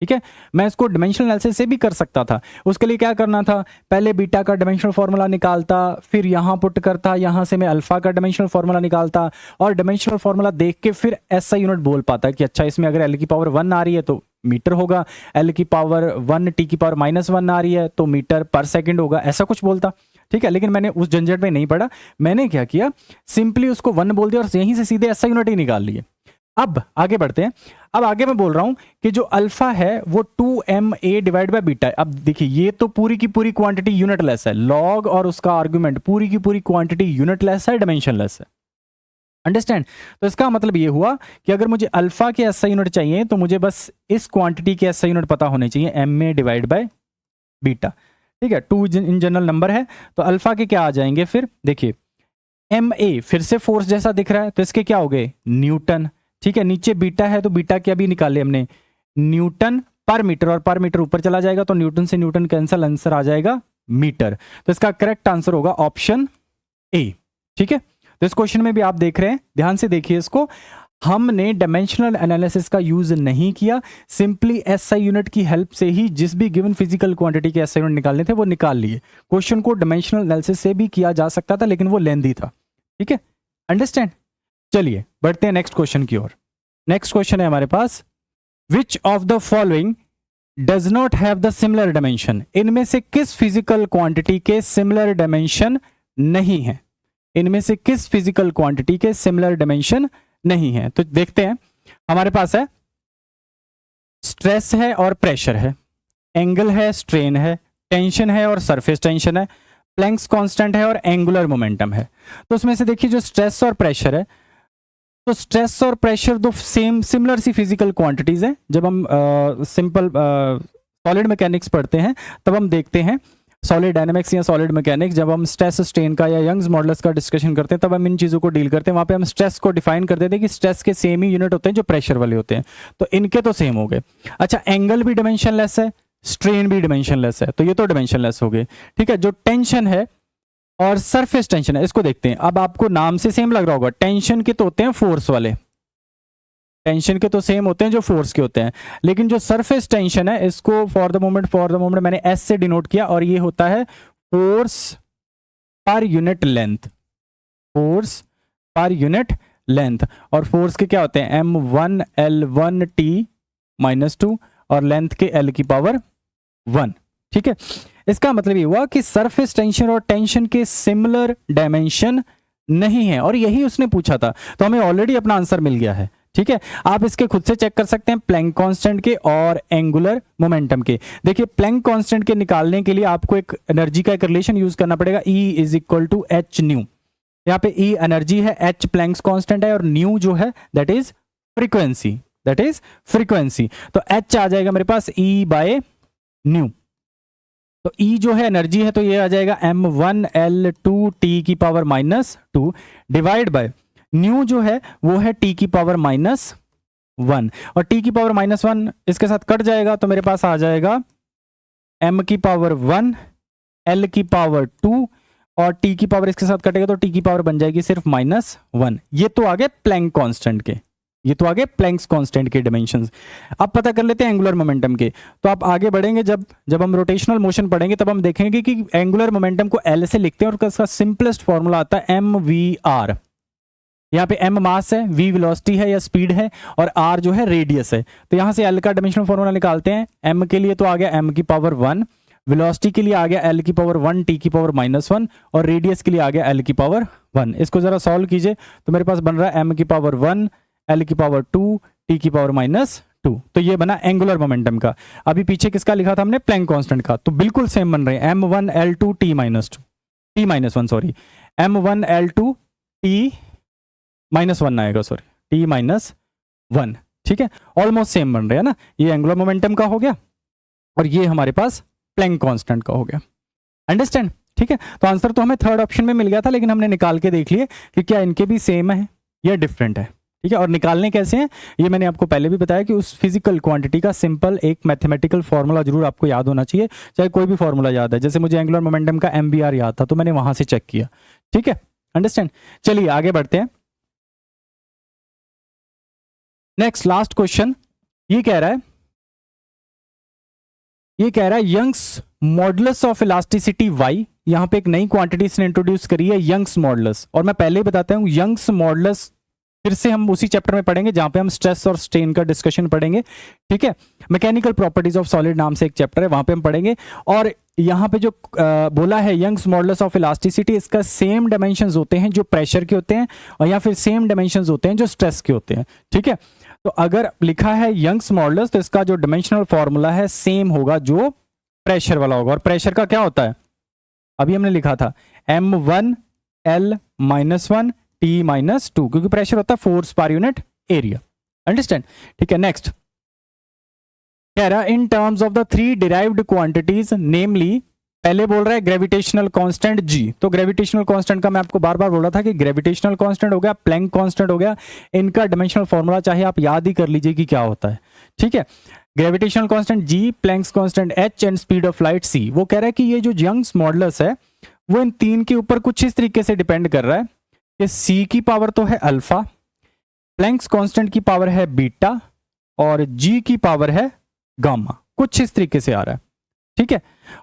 ठीक है, मैं इसको डायमेंशनल एनालिसिस से भी कर सकता था। उसके लिए क्या करना था? पहले बीटा का डायमेंशनल फार्मूला निकालता, फिर यहां पुट करता, यहां से मैं अल्फा का डायमेंशनल फार्मूला निकालता, और डायमेंशनल फार्मूला देख के फिर ऐसा यूनिट बोल पाता कि अच्छा इसमें अगर एल की पावर 1 आ रही है तो मीटर होगा, एल की पावर 1 टी की पावर -1 आ रही है तो मीटर पर सेकेंड होगा, ऐसा कुछ बोलता। ठीक है, लेकिन मैंने उस झंझट में नहीं पड़ा। मैंने क्या किया, सिंपली उसको 1 बोल दिया और यहीं से सीधे ऐसा यूनिट ही निकाल लिए। अब आगे बढ़ते हैं। अब आगे मैं बोल रहा हूं कि जो अल्फा है वो 2ma डिवाइड बाय बीटा है। अब देखिए ये तो पूरी की पूरी क्वांटिटी यूनिटलेस है, लॉग और उसका आर्गुमेंट पूरी की पूरी क्वांटिटी यूनिटलेस है, डायमेंशनलेस है। अंडरस्टैंड? तो इसका मतलब ये हुआ कि अगर मुझे अल्फा के एसआई यूनिट चाहिए तो मुझे बस इस क्वांटिटी के एसआई यूनिट पता होने चाहिए, ma डिवाइड बाय बीटा। ठीक है, 2 इन जनरल नंबर है तो अल्फा के क्या आ जाएंगे? फिर देखिए ma फिर से फोर्स जैसा दिख रहा है तो इसके क्या हो गए? न्यूटन। ठीक है, नीचे बीटा है तो बीटा के अभी निकाले हमने न्यूटन पर मीटर, और पर मीटर ऊपर चला जाएगा तो न्यूटन से न्यूटन कैंसिल, आंसर आ जाएगा मीटर। तो इसका करेक्ट आंसर होगा ऑप्शन ए। ठीक है, तो इस क्वेश्चन में भी आप देख रहे हैं, ध्यान से देखिए इसको, हमने डायमेंशनल एनालिसिस का यूज नहीं किया, सिंपली एसआई यूनिट की हेल्प से ही जिस भी गिवन फिजिकल क्वांटिटी के एसआई यूनिट निकालने थे वो निकाल लिए। क्वेश्चन को डायमेंशनल एनालिसिस से भी किया जा सकता था लेकिन वो लेंथी था। ठीक है, अंडरस्टैंड? चलिए बढ़ते हैं नेक्स्ट क्वेश्चन की ओर। नेक्स्ट क्वेश्चन है हमारे पास, which of the following does not have the similar dimension? इनमें से किस फिजिकल क्वांटिटी के सिमिलर डायमेंशन नहीं है? इनमें से किस फिजिकल क्वांटिटी के सिमिलर डायमेंशन नहीं है? तो देखते हैं, हमारे पास है स्ट्रेस है और प्रेशर है, एंगल है, स्ट्रेन है, टेंशन है और सरफेस टेंशन है, प्लैंक्स कांस्टेंट है और एंगुलर मोमेंटम है। तो उसमें से देखिए जो स्ट्रेस और प्रेशर है, तो स्ट्रेस और प्रेशर दो सिमिलर सी फिजिकल क्वांटिटीज हैं। जब हम सिंपल सॉलिड मैकेनिक्स पढ़ते हैं तब हम देखते हैं, सॉलिड डायनामिक्स या सॉलिड मैकेनिक्स, जब हम स्ट्रेस स्ट्रेन का या यंग्स मॉडुलस का डिस्कशन करते हैं तब हम इन चीज़ों को डील करते हैं। वहाँ पे हम स्ट्रेस को डिफाइन कर देते हैं कि स्ट्रेस के सेम ही यूनिट होते हैं जो प्रेशर वाले होते हैं, तो इनके तो सेम हो गए। अच्छा, एंगल भी डिमेंशनलेस है, स्ट्रेन भी डिमेंशनलेस है, तो ये तो डिमेंशनलेस हो गए। ठीक है, जो टेंशन है और सरफेस टेंशन है इसको देखते हैं। अब आपको नाम से सेम लग रहा होगा, टेंशन के तो होते हैं फोर्स वाले, टेंशन के तो सेम होते हैं जो फोर्स के होते हैं, लेकिन जो सरफेस टेंशन है इसको फॉर द मोमेंट मैंने एस से डिनोट किया, और ये होता है फोर्स पर यूनिट लेंथ, फोर्स पर यूनिट लेंथ। और फोर्स के क्या होते हैं, m1 l1 t-2 और लेंथ के l की पावर 1। ठीक है, इसका मतलब ये हुआ कि सरफेस टेंशन और टेंशन के सिमिलर डायमेंशन नहीं है, और यही उसने पूछा था, तो हमें ऑलरेडी अपना आंसर मिल गया है। ठीक है, आप इसके खुद से चेक कर सकते हैं प्लैंक कांस्टेंट के और एंगुलर मोमेंटम के। देखिए प्लैंक कांस्टेंट के निकालने के लिए आपको एक एनर्जी का एक रिलेशन यूज करना पड़ेगा, E = h न्यू। यहाँ पे E एनर्जी है, h प्लैंक्स कांस्टेंट है, और न्यू जो है that is frequency, that is frequency. तो h आ जाएगा मेरे पास E/न्यू। तो E जो है एनर्जी है, तो ये आ जाएगा m1 l2 t⁻⁻2 divide by new जो है वो है t⁻⁻1, और t⁻⁻1 इसके साथ कट जाएगा, तो मेरे पास आ जाएगा m⁻1 l⁻2, और t की पावर इसके साथ कटेगा तो t की पावर बन जाएगी सिर्फ -1। ये तो आगे प्लैंक कांस्टेंट के, ये तो आगे प्लैंक्स कांस्टेंट के डायमेंशंस। अब पता कर लेते हैं एंगुलर मोमेंटम के। तो आप आगे बढ़ेंगे, जब हम रोटेशनल मोशन पढ़ेंगे तब हम देखेंगे कि एंगुलर मोमेंटम को L से लिखते हैं, और उसका सिंपलेस्ट फॉर्मूला आता है mvr। यहाँ पे m मास है, v वेलोसिटी है या स्पीड है, और r जो है रेडियस है। तो यहाँ से L का डायमेंशनल फॉर्मूला निकालते हैं। m के लिए तो आ गया m⁻1, वेलोसिटी के लिए आ गया l⁻1 t⁻⁻1, और रेडियस के लिए आ गया l⁻1। इसको जरा सॉल्व कीजिए तो मेरे पास बन रहा है m⁻1 l⁻2 t⁻⁻2। तो ये बना एंगुलर मोमेंटम का। अभी पीछे किसका लिखा था हमने, प्लैंक कांस्टेंट का, तो बिल्कुल सेम बन रहे हैं, m1 l2 t-1 sorry, m1 l2 t-1 आएगा, सॉरी t-1। ठीक है, ऑलमोस्ट सेम बन रहे हैं ना। ये एंगुलर मोमेंटम का हो गया और ये हमारे पास प्लैंक कांस्टेंट का हो गया। अंडरस्टैंड? ठीक है, तो आंसर तो हमें थर्ड ऑप्शन में मिल गया था, लेकिन हमने निकाल के देख लिए कि क्या इनके भी सेम है या डिफरेंट है। ठीक है, और निकालने कैसे हैं ये मैंने आपको पहले भी बताया कि उस फिजिकल क्वांटिटी का सिंपल एक मैथमेटिकल फॉर्मूला जरूर आपको याद होना चाहिए, चाहे कोई भी फॉर्मूला याद है। जैसे मुझे एंगुलर मोमेंटम का MVR याद था, तो मैंने वहां से चेक किया। ठीक है, अंडरस्टैंड? चलिए आगे बढ़ते हैं। नेक्स्ट लास्ट क्वेश्चन ये कह रहा है Young's modulus of elasticity y। यहां पे एक नई क्वांटिटी इसने इंट्रोड्यूस करी है, यंग्स मॉडुलस। और मैं पहले ही बताता हूं यंग्स मॉडुलस फिर से हम उसी चैप्टर में पढ़ेंगे जहां पे हम स्ट्रेस और स्ट्रेन का डिस्कशन पढ़ेंगे। ठीक है, मैकेनिकल प्रॉपर्टीज ऑफ सॉलिड नाम से एक चैप्टर है, वहां पे हम पढ़ेंगे। और यहाँ पे जो बोला है यंग्स मॉडुलस ऑफ इलास्टिसिटी, इसका सेम डायमेंशंस होते हैं जो प्रेशर के होते हैं, और या फिर सेम डायमेंशंस होते हैं जो स्ट्रेस के होते हैं। ठीक है, तो अगर लिखा है यंग्स मॉडुलस तो इसका जो डायमेंशनल फॉर्मूला है सेम होगा जो प्रेशर वाला होगा। और प्रेशर का क्या होता है, अभी हमने लिखा था m1 l-1 t-2, क्योंकि प्रेशर होता है force per unit area. Understand? ठीक है, नेक्स्ट कह रहा in terms of the 3 derived quantities, namely पहले बोल रहा है ग्रेविटेशनल कांस्टेंट g। तो ग्रेविटेशनल कांस्टेंट का मैं आपको बार बार बोल रहा था कि ग्रेविटेशनल कांस्टेंट हो गया, प्लैंक कांस्टेंट हो गया, इनका डायमेंशनल फॉर्मूला चाहे आप याद ही कर लीजिए कि क्या होता है। ठीक है, gravitational constant g, Planck's constant h and speed of light c। वो कह रहा है कि ये जो यंग्स मॉडुलस है वो इन तीन के ऊपर कुछ इस तरीके से डिपेंड कर रहा है कि c की पावर तो है अल्फा, प्लैंक्स कांस्टेंट की पावर है बीटा, और g की पावर है गामा। कुछ इस तरीके से आ रहा है। ठीक है,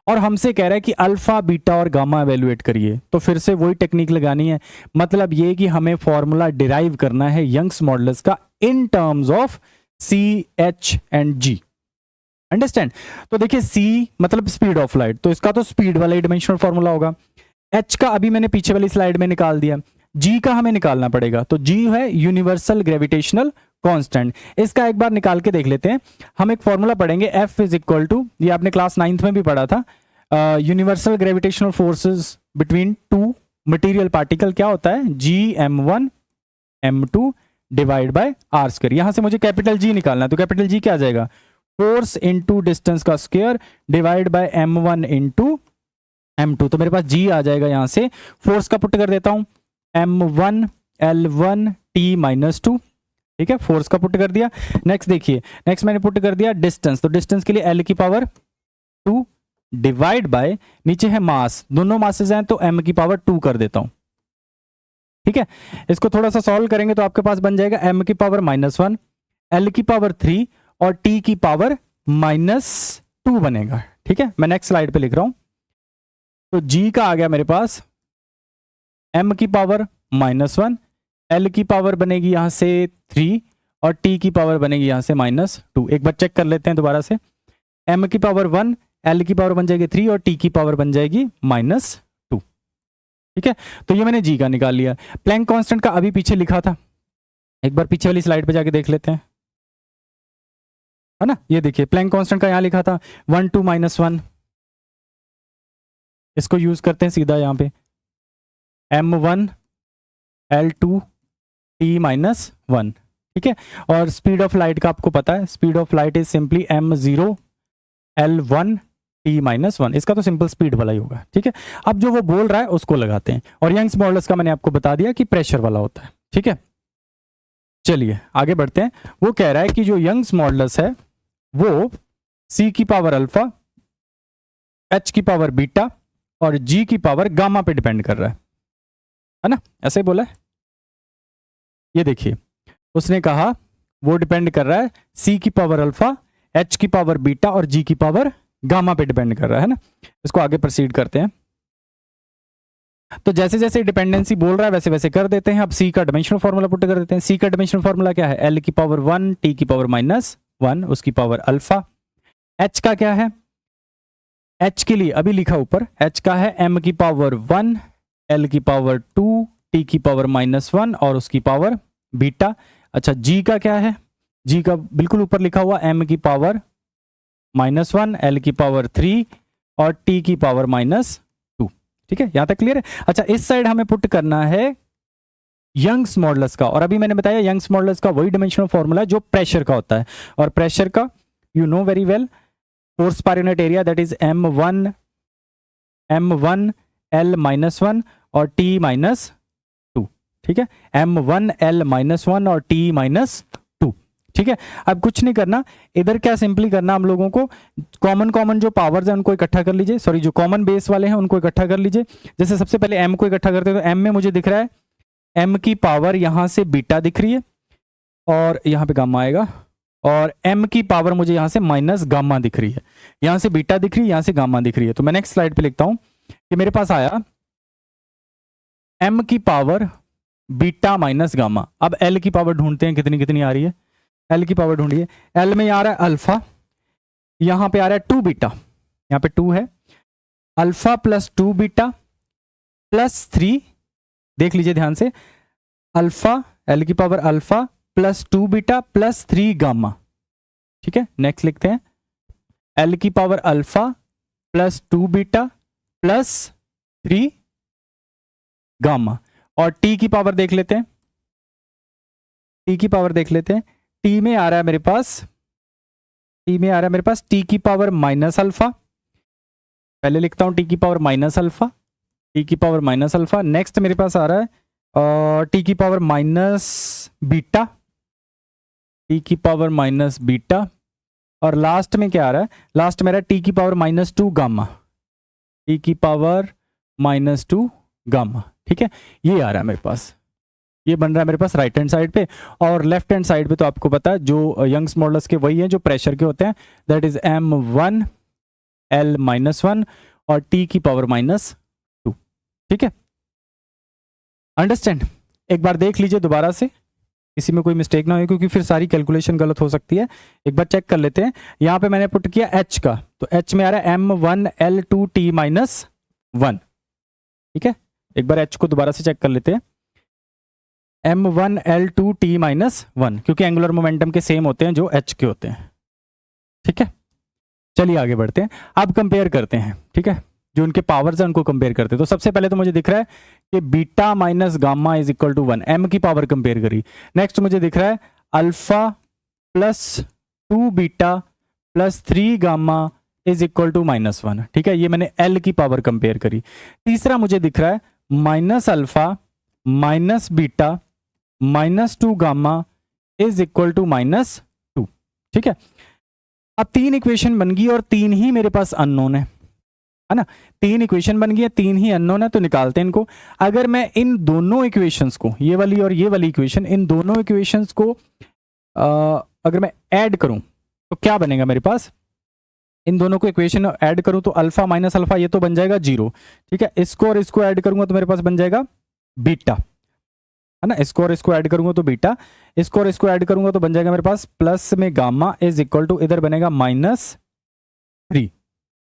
और हमसे कह रहा है कि अल्फा, बीटा और गामा एवेल्युएट करिए। तो फिर से वही टेक्निक लगानी है, मतलब ये कि हमें फॉर्मूला डिराइव करना है यंग्स मॉडुलस का इन terms of c, h and g। Understand? तो देखिए c मतलब स्पीड ऑफ लाइट, तो इसका तो स्पीड वाला डायमेंशनल फॉर्मूला होगा। h का अभी मैंने पीछे वाली स्लाइड में निकाल दिया। g का हमें निकालना पड़ेगा, तो g है यूनिवर्सल ग्रेविटेशनल कांस्टेंट। इसका एक बार निकाल के देख लेते हैं। हम एक फॉर्मूला पढ़ेंगे F = ये आपने क्लास 9th में भी पढ़ा था, universal gravitational forces between two material particle क्या होता है, Gm1 m2 divide bye are square. यहां से मुझे कैपिटल G निकालना है, तो कैपिटल G क्या आ जाएगा, फोर्स इनटू डिस्टेंस का square divide bye m1 into m2। तो मेरे पास G आ जाएगा, यहां से फोर्स का पुट कर देता हूं, m1 L1 T माइनस 2, ठीक है, फोर्स का पुट कर दिया। नेक्स्ट देखिए, नेक्स्ट मैंने पुट कर दिया डिस्टेंस, तो डिस्टेंस के लिए L की पावर 2 डिवाइड बाय, नीचे है मास, दोनों मासेस हैं तो m की पावर 2 कर देता हूं, ठीक है। इसको थोड़ा सा सॉल्व करेंगे तो आपके पास बन जाएगा m की पावर -1, L की पावर 3 और T की पावर -2 बनेगा, ठीक है। मैं नेक्स्ट स्लाइड पे लिख रहा हूं, तो G का आ गया मेरे पास m की पावर -1, L की पावर बनेगी यहां से 3 और T की पावर बनेगी यहां से -2। एक बार चेक कर लेते हैं दोबारा से, m की पावर 1, L की पावर बन जाएगी 3 और T की पावर बन जाएगी -2, ठीक है। तो ये मैंने G का निकाल लिया। प्लैंक कांस्टेंट का अभी पीछे लिखा था, एक बार पीछे वाली स्लाइड पे जाके देख लेते हैं, है ना। ये देखिए प्लैंक कांस्टेंट का यहां लिखा था 1 2 -1, इसको यूज करते हैं सीधा यहां पे, m1 L2 T -1, ठीक है। और स्पीड ऑफ लाइट का आपको पता है, speed of light is simply m0 L1 T -1, इसका तो सिंपल स्पीड वाला ही होगा, ठीक है। अब जो वो बोल रहा है उसको लगाते हैं, और यंग्स मॉडुलस का मैंने आपको बता दिया कि प्रेशर वाला होता है, ठीक है। चलिए आगे बढ़ते हैं। वो कह रहा है कि जो यंग्स मॉडुलस है वो C की पावर अल्फा, H की पावर बीटा और G की पावर गामा पे डिपेंड कर रहा है ना, ऐसे ही बोला है। ये देखिए उसने कहा वो डिपेंड कर रहा है C की पावर अल्फा, H की पावर बीटा और G की पावर गामा पे डिपेंड कर रहा है ना। इसको आगे प्रोसीड करते हैं। तो जैसे जैसे डिपेंडेंसी बोल रहा है वैसे वैसे कर देते हैं। अब C का डायमेंशनल फार्मूला पुट कर देते हैं। C का डायमेंशनल फार्मूला क्या है, L की पावर 1 T की पावर -1 उसकी पावर अल्फा। H का क्या है, H के लिए अभी लिखा ऊपर, H का है M की पावर 1 L की पावर 2 T की पावर -1 और उसकी पावर बीटा। अच्छा G का क्या है, G का बिल्कुल ऊपर लिखा हुआ M की पावर -1 L की पावर 3 और T की पावर -2, ठीक है, यहां तक क्लियर है। अच्छा इस साइड हमें पुट करना है यंग्स मॉडुलस का, और अभी मैंने बताया यंग्स मॉडुलस का वही डायमेंशनल फॉर्मूला जो प्रेशर का होता है, और प्रेशर का you know very well, force per unit area that is m1 L -1 और T -2, ठीक है, m1 L -1 और T -2, ठीक है। अब कुछ नहीं करना, इधर क्या सिंपली करना हम लोगों को, कॉमन जो पावर्स हैं उनको इकट्ठा कर लीजिए, सॉरी जो कॉमन बेस वाले हैं उनको इकट्ठा कर लीजिए। जैसे सबसे पहले m को इकट्ठा करते हैं, तो m में मुझे दिख रहा है m की पावर यहां से बीटा दिख रही है और यहां पे गामा आएगा, और m की पावर मुझे यहां से माइनस गामा दिख रही है, यहां से बीटा दिख रही है, यहां से गामा दिख रही है। तो मैं नेक्स्ट स्लाइड पे लिखता हूं कि मेरे पास आया m की पावर बीटा माइनस गामा। अब l की पावर ढूंढते हैं कितनी कितनी आ रही है, l की पावर ढूंढिए। l में आ रहा है अल्फा, यहां पे आ रहा है 2 बीटा, यहां पे 2 है, अल्फा प्लस 2 बीटा प्लस 3, देख लीजिए ध्यान से, अल्फा l की power alpha plus 2 beta plus 3 gamma, ठीक है। नेक्स्ट लिखते हैं l की power alpha plus 2 beta plus 3 gamma, और t की पावर देख लेते हैं, t की पावर देख लेते हैं। t में आ रहा है मेरे पास, t की पावर माइनस अल्फा, पहले लिखता हूं t की पावर माइनस अल्फा, t की पावर माइनस अल्फा। नेक्स्ट मेरे पास आ रहा है t की पावर माइनस बीटा, t की पावर माइनस बीटा, और लास्ट में क्या आ रहा है, लास्ट मेरा t की पावर -2 गामा, t की पावर -2 गामा, ठीक है। ये आ रहा है मेरे पास, ये बन रहा है मेरे पास राइट हैंड साइड पे, और लेफ्ट हैंड साइड पे तो आपको पता है जो यंग्स मॉडुलस के वही हैं जो प्रेशर के होते हैं, दैट इज m1 L -1 और T की पावर -2, ठीक है। अंडरस्टैंड, एक बार देख लीजिए दोबारा से, इसी में कोई मिस्टेक ना हो क्योंकि फिर सारी कैलकुलेशन गलत हो सकती है। एक बार चेक कर लेते हैं, यहां पे मैंने पुट किया H का, तो H में आ रहा है m1 L2 T -1, ठीक है। एक बार H को दोबारा से चेक कर लेते हैं, m1 L2 T -1, क्योंकि एंगुलर मोमेंटम के सेम होते हैं जो H के होते हैं, ठीक है। चलिए आगे बढ़ते हैं, अब कंपेयर करते हैं, ठीक है, जो उनके पावर्स हैं उनको कंपेयर करते हैं। तो सबसे पहले तो मुझे दिख रहा है कि beta minus gamma is equal to 1, M की पावर कंपेयर करी। नेक्स्ट मुझे दिख रहा है alpha plus 2 beta plus 3 gamma is equal to -1, ठीक है, ये मैंने एल की पावर कंपेयर करी। तीसरा मुझे दिख रहा है minus alpha minus beta minus 2 gamma is equal to -2, ठीक है। अब 3 इक्वेशन बन गई और 3 ही मेरे पास अननोन है ना, 3 इक्वेशन बन गई है, 3 ही अननोन है, तो निकालते हैं इनको। अगर मैं इन दोनों इक्वेशंस को, ये वाली और ये वाली इक्वेशन, इन दोनों इक्वेशंस को अगर मैं ऐड करूं तो क्या बनेगा मेरे पास, इन दोनों को इक्वेशन ऐड करूं तो अल्फा माइनस अल्फा ये तो बन जाएगा 0, ठीक है। इसको और इसको ऐड करूंगा तो मेरे पास बन जाएगा बीटा, है ना, इसको और इसको ऐड करूंगा तो बीटा, इसको और इसको ऐड करूंगा तो बन जाएगा मेरे पास प्लस में गामा इज इक्वल टू, इधर बनेगा -3,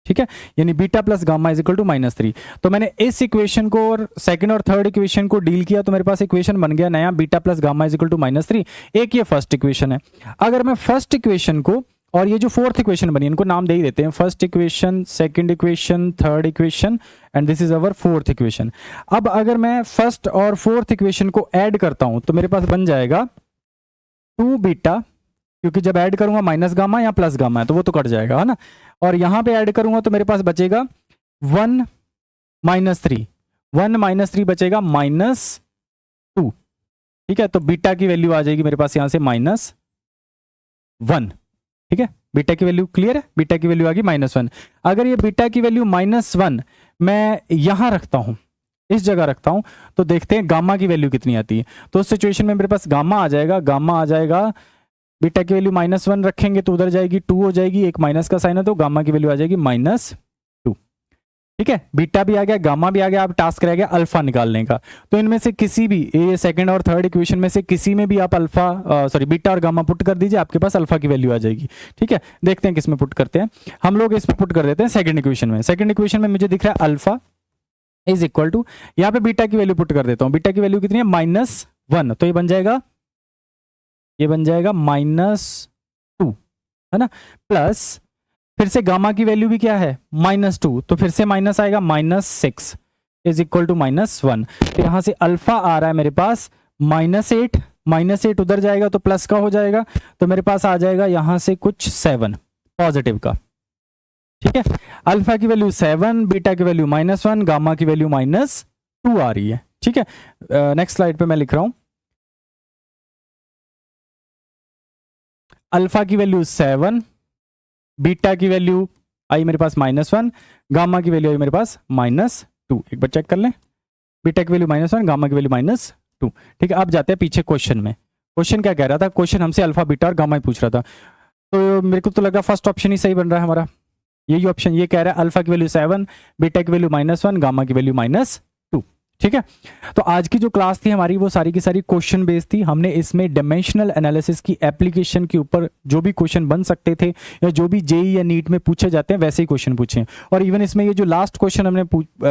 ठीक है, यानी beta plus gamma is equal to -3। तो मैंने इस इक्वेशन को और सेकंड और थर्ड इक्वेशन को डील किया तो मेरे पास इक्वेशन बन गया नया, beta plus gamma is equal to -3। एक ये फर्स्ट इक्वेशन है। अगर मैं फर्स्ट इक्वेशन को और ये जो फोर्थ इक्वेशन बनी, इनको नाम दे ही देते हैं, first equation, second equation, third equation and this is our fourth equation. अब अगर मैं फर्स्ट और फोर्थ इक्वेशन को ऐड करता हूं तो मेरे पास बन जाएगा 2 बीटा, क्योंकि जब ऐड करूंगा माइनस गामा या प्लस गामा है तो वो तो कट जाएगा, है ना, और यहां पे ऐड करूंगा तो मेरे पास बचेगा 1 -3, 1 -3 बचेगा -2, ठीक है। तो बीटा की वैल्यू आ जाएगी मेरे पास यहां से -1, ठीक है, बीटा की वैल्यू क्लियर है, बीटा की वैल्यू आ गई -1। अगर ये बीटा की वैल्यू -1 मैं यहां रखता हूं, इस जगह रखता हूं, तो देखते हैं गामा की वैल्यू कितनी आती है। तो उस सिचुएशन में मेरे पास गामा आ जाएगा, बीटा की वैल्यू -1 रखेंगे तो उधर जाएगी 2 हो जाएगी, एक माइनस का साइन है तो गामा की वैल्यू आ जाएगी -2, ठीक है। बीटा भी आ गया, गामा भी आ गया, अब टास्क रह गया अल्फा निकालने का। तो इनमें से किसी भी, ये सेकंड और थर्ड इक्वेशन में से किसी में भी आप बीटा और गामा पुट कर दीजिए, आपके पास अल्फा की वैल्यू आ जाएगी, ठीक है। देखते हैं किसमें पुट करते हैं, हम लोग इसमें पुट कर देते हैं सेकंड इक्वेशन में। सेकंड इक्वेशन में मुझे दिख रहा है अल्फा इज इक्वल टू, यहाँ पे बीटा की वैल्यू पुट कर देता हूँ, बीटा की वैल्यू कितनी है -1, तो ये बन जाएगा -2, है ना, प्लस फिर से गामा की वैल्यू भी क्या है -2, तो फिर से माइनस आएगा -6 इज इक्वल टू -1। तो यहां से अल्फा आ रहा है मेरे पास -8 उधर जाएगा तो प्लस का हो जाएगा, तो मेरे पास आ जाएगा यहां से कुछ 7 पॉजिटिव का, ठीक है। अल्फा की वैल्यू 7, बीटा की वैल्यू -1, गामा की वैल्यू -2 आ रही है, ठीक है। नेक्स्ट स्लाइड पे मैं लिख रहा हूं अल्फा की वैल्यू 7, बीटा की वैल्यू आई मेरे पास -1, गामा की वैल्यू आई मेरे पास -2। एक बार चेक कर लें, बीटा की वैल्यू -1, गामा की वैल्यू -2, ठीक है। अब जाते हैं पीछे क्वेश्चन में। क्वेश्चन क्या कह रहा था, क्वेश्चन हमसे अल्फा बीटा और गामा ही पूछ रहा था, तो मेरे को तो लगा फर्स्ट ऑप्शन ही सही बन रहा है हमारा, यही ऑप्शन, ये कह रहा है अल्फा की वैल्यू 7, बीटा की वैल्यू -1, गामा की वैल्यू -2, ठीक है। तो आज की जो क्लास थी हमारी वो सारी की सारी क्वेश्चन बेस्ड थी। हमने इसमें डायमेंशनल एनालिसिस की एप्लीकेशन के ऊपर जो भी क्वेश्चन बन सकते थे या जो भी जेई या नीट में पूछे जाते हैं वैसे ही क्वेश्चन पूछे, और इवन इसमें ये जो लास्ट क्वेश्चन हमने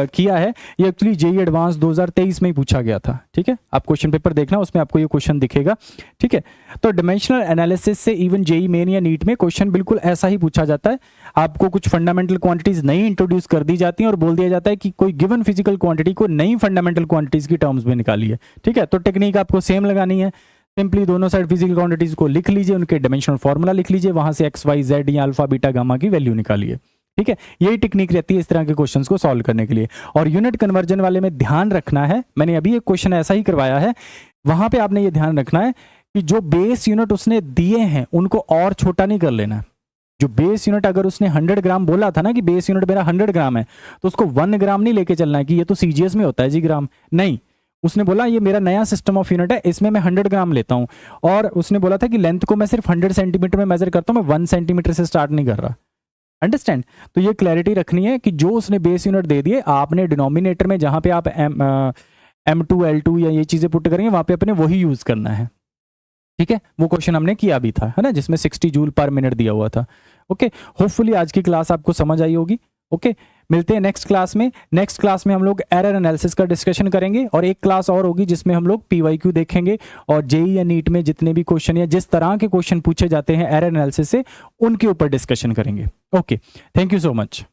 किया है ये एक्चुअली जेई एडवांस 2023 में ही पूछा गया था, ठीक है। आप क्वेश्चन पेपर देखना, उसमें आपको ये क्वेश्चन दिखेगा, ठीक है। तो डायमेंशनल एनालिसिस से इवन जेई मेन या नीट में क्वेश्चन बिल्कुल ऐसा ही पूछा जाता है। आपको कुछ फंडामेंटल क्वांटिटीज नई इंट्रोड्यूस कर दी जाती हैं और बोल दिया जाता है कि कोई गिवन फिजिकल क्वांटिटी को नई फंडामेंटल क्वांटिटीज की टर्म्स में निकालिए, ठीक है। तो टेक्निक आपको सेम लगानी है, सिंपली दोनों साइड फिजिकल क्वांटिटीज को लिख लीजिए, उनके डायमेंशनल फार्मूला लिख लीजिए, वहां से एक्स वाई जेड या अल्फा बीटा गामा की वैल्यू निकालिए, ठीक है। यही टेक्निक रहती है इस तरह के क्वेश्चंस को सॉल्व करने के लिए। और यूनिट कन्वर्जन वाले में ध्यान रखना है, मैंने अभी एक क्वेश्चन ऐसा ही करवाया है, वहां पे आपने ये ध्यान रखना है कि जो बेस यूनिट उसने दिए हैं उनको और छोटा नहीं कर लेना। जो बेस यूनिट अगर उसने 100 ग्राम बोला था ना कि बेस यूनिट मेरा 100 ग्राम है, तो उसको 1 ग्राम नहीं लेके चलना है कि ये तो सीजीएस में होता है जी ग्राम, नहीं। उसने बोला ये मेरा नया सिस्टम ऑफ यूनिट है, इसमें मैं 100 ग्राम लेता हूं, और उसने बोला था कि लेंथ को मैं सिर्फ 100 सेंटीमीटर में मेजर करता हूं, मैं 1 सेंटीमीटर से स्टार्ट नहीं कर रहा। अंडरस्टैंड? तो ये क्लैरिटी रखनी है कि जो उसने बेस यूनिट दे दिए, आपने डिनोमिनेटर में जहां पे आप M2 L2 या ये चीजें पुट करेंगे वहां पे अपने वही यूज करना है, ठीक है। वो क्वेश्चन हमने किया भी था, है ना, जिसमें 60 जूल पर मिनट दिया हुआ था। ओके, होपफुली आज की क्लास आपको समझ आई होगी। ओके, मिलते हैं नेक्स्ट क्लास में। नेक्स्ट क्लास में हम लोग एरर एनालिसिस का डिस्कशन करेंगे, और एक क्लास और होगी जिसमें हम लोग PYQ देखेंगे, और जेई या नीट में जितने भी क्वेश्चन या जिस तरह के क्वेश्चन पूछे जाते हैं एरर एनालिसिस से, उनके ऊपर डिस्कशन करेंगे। Okay, thank you so much.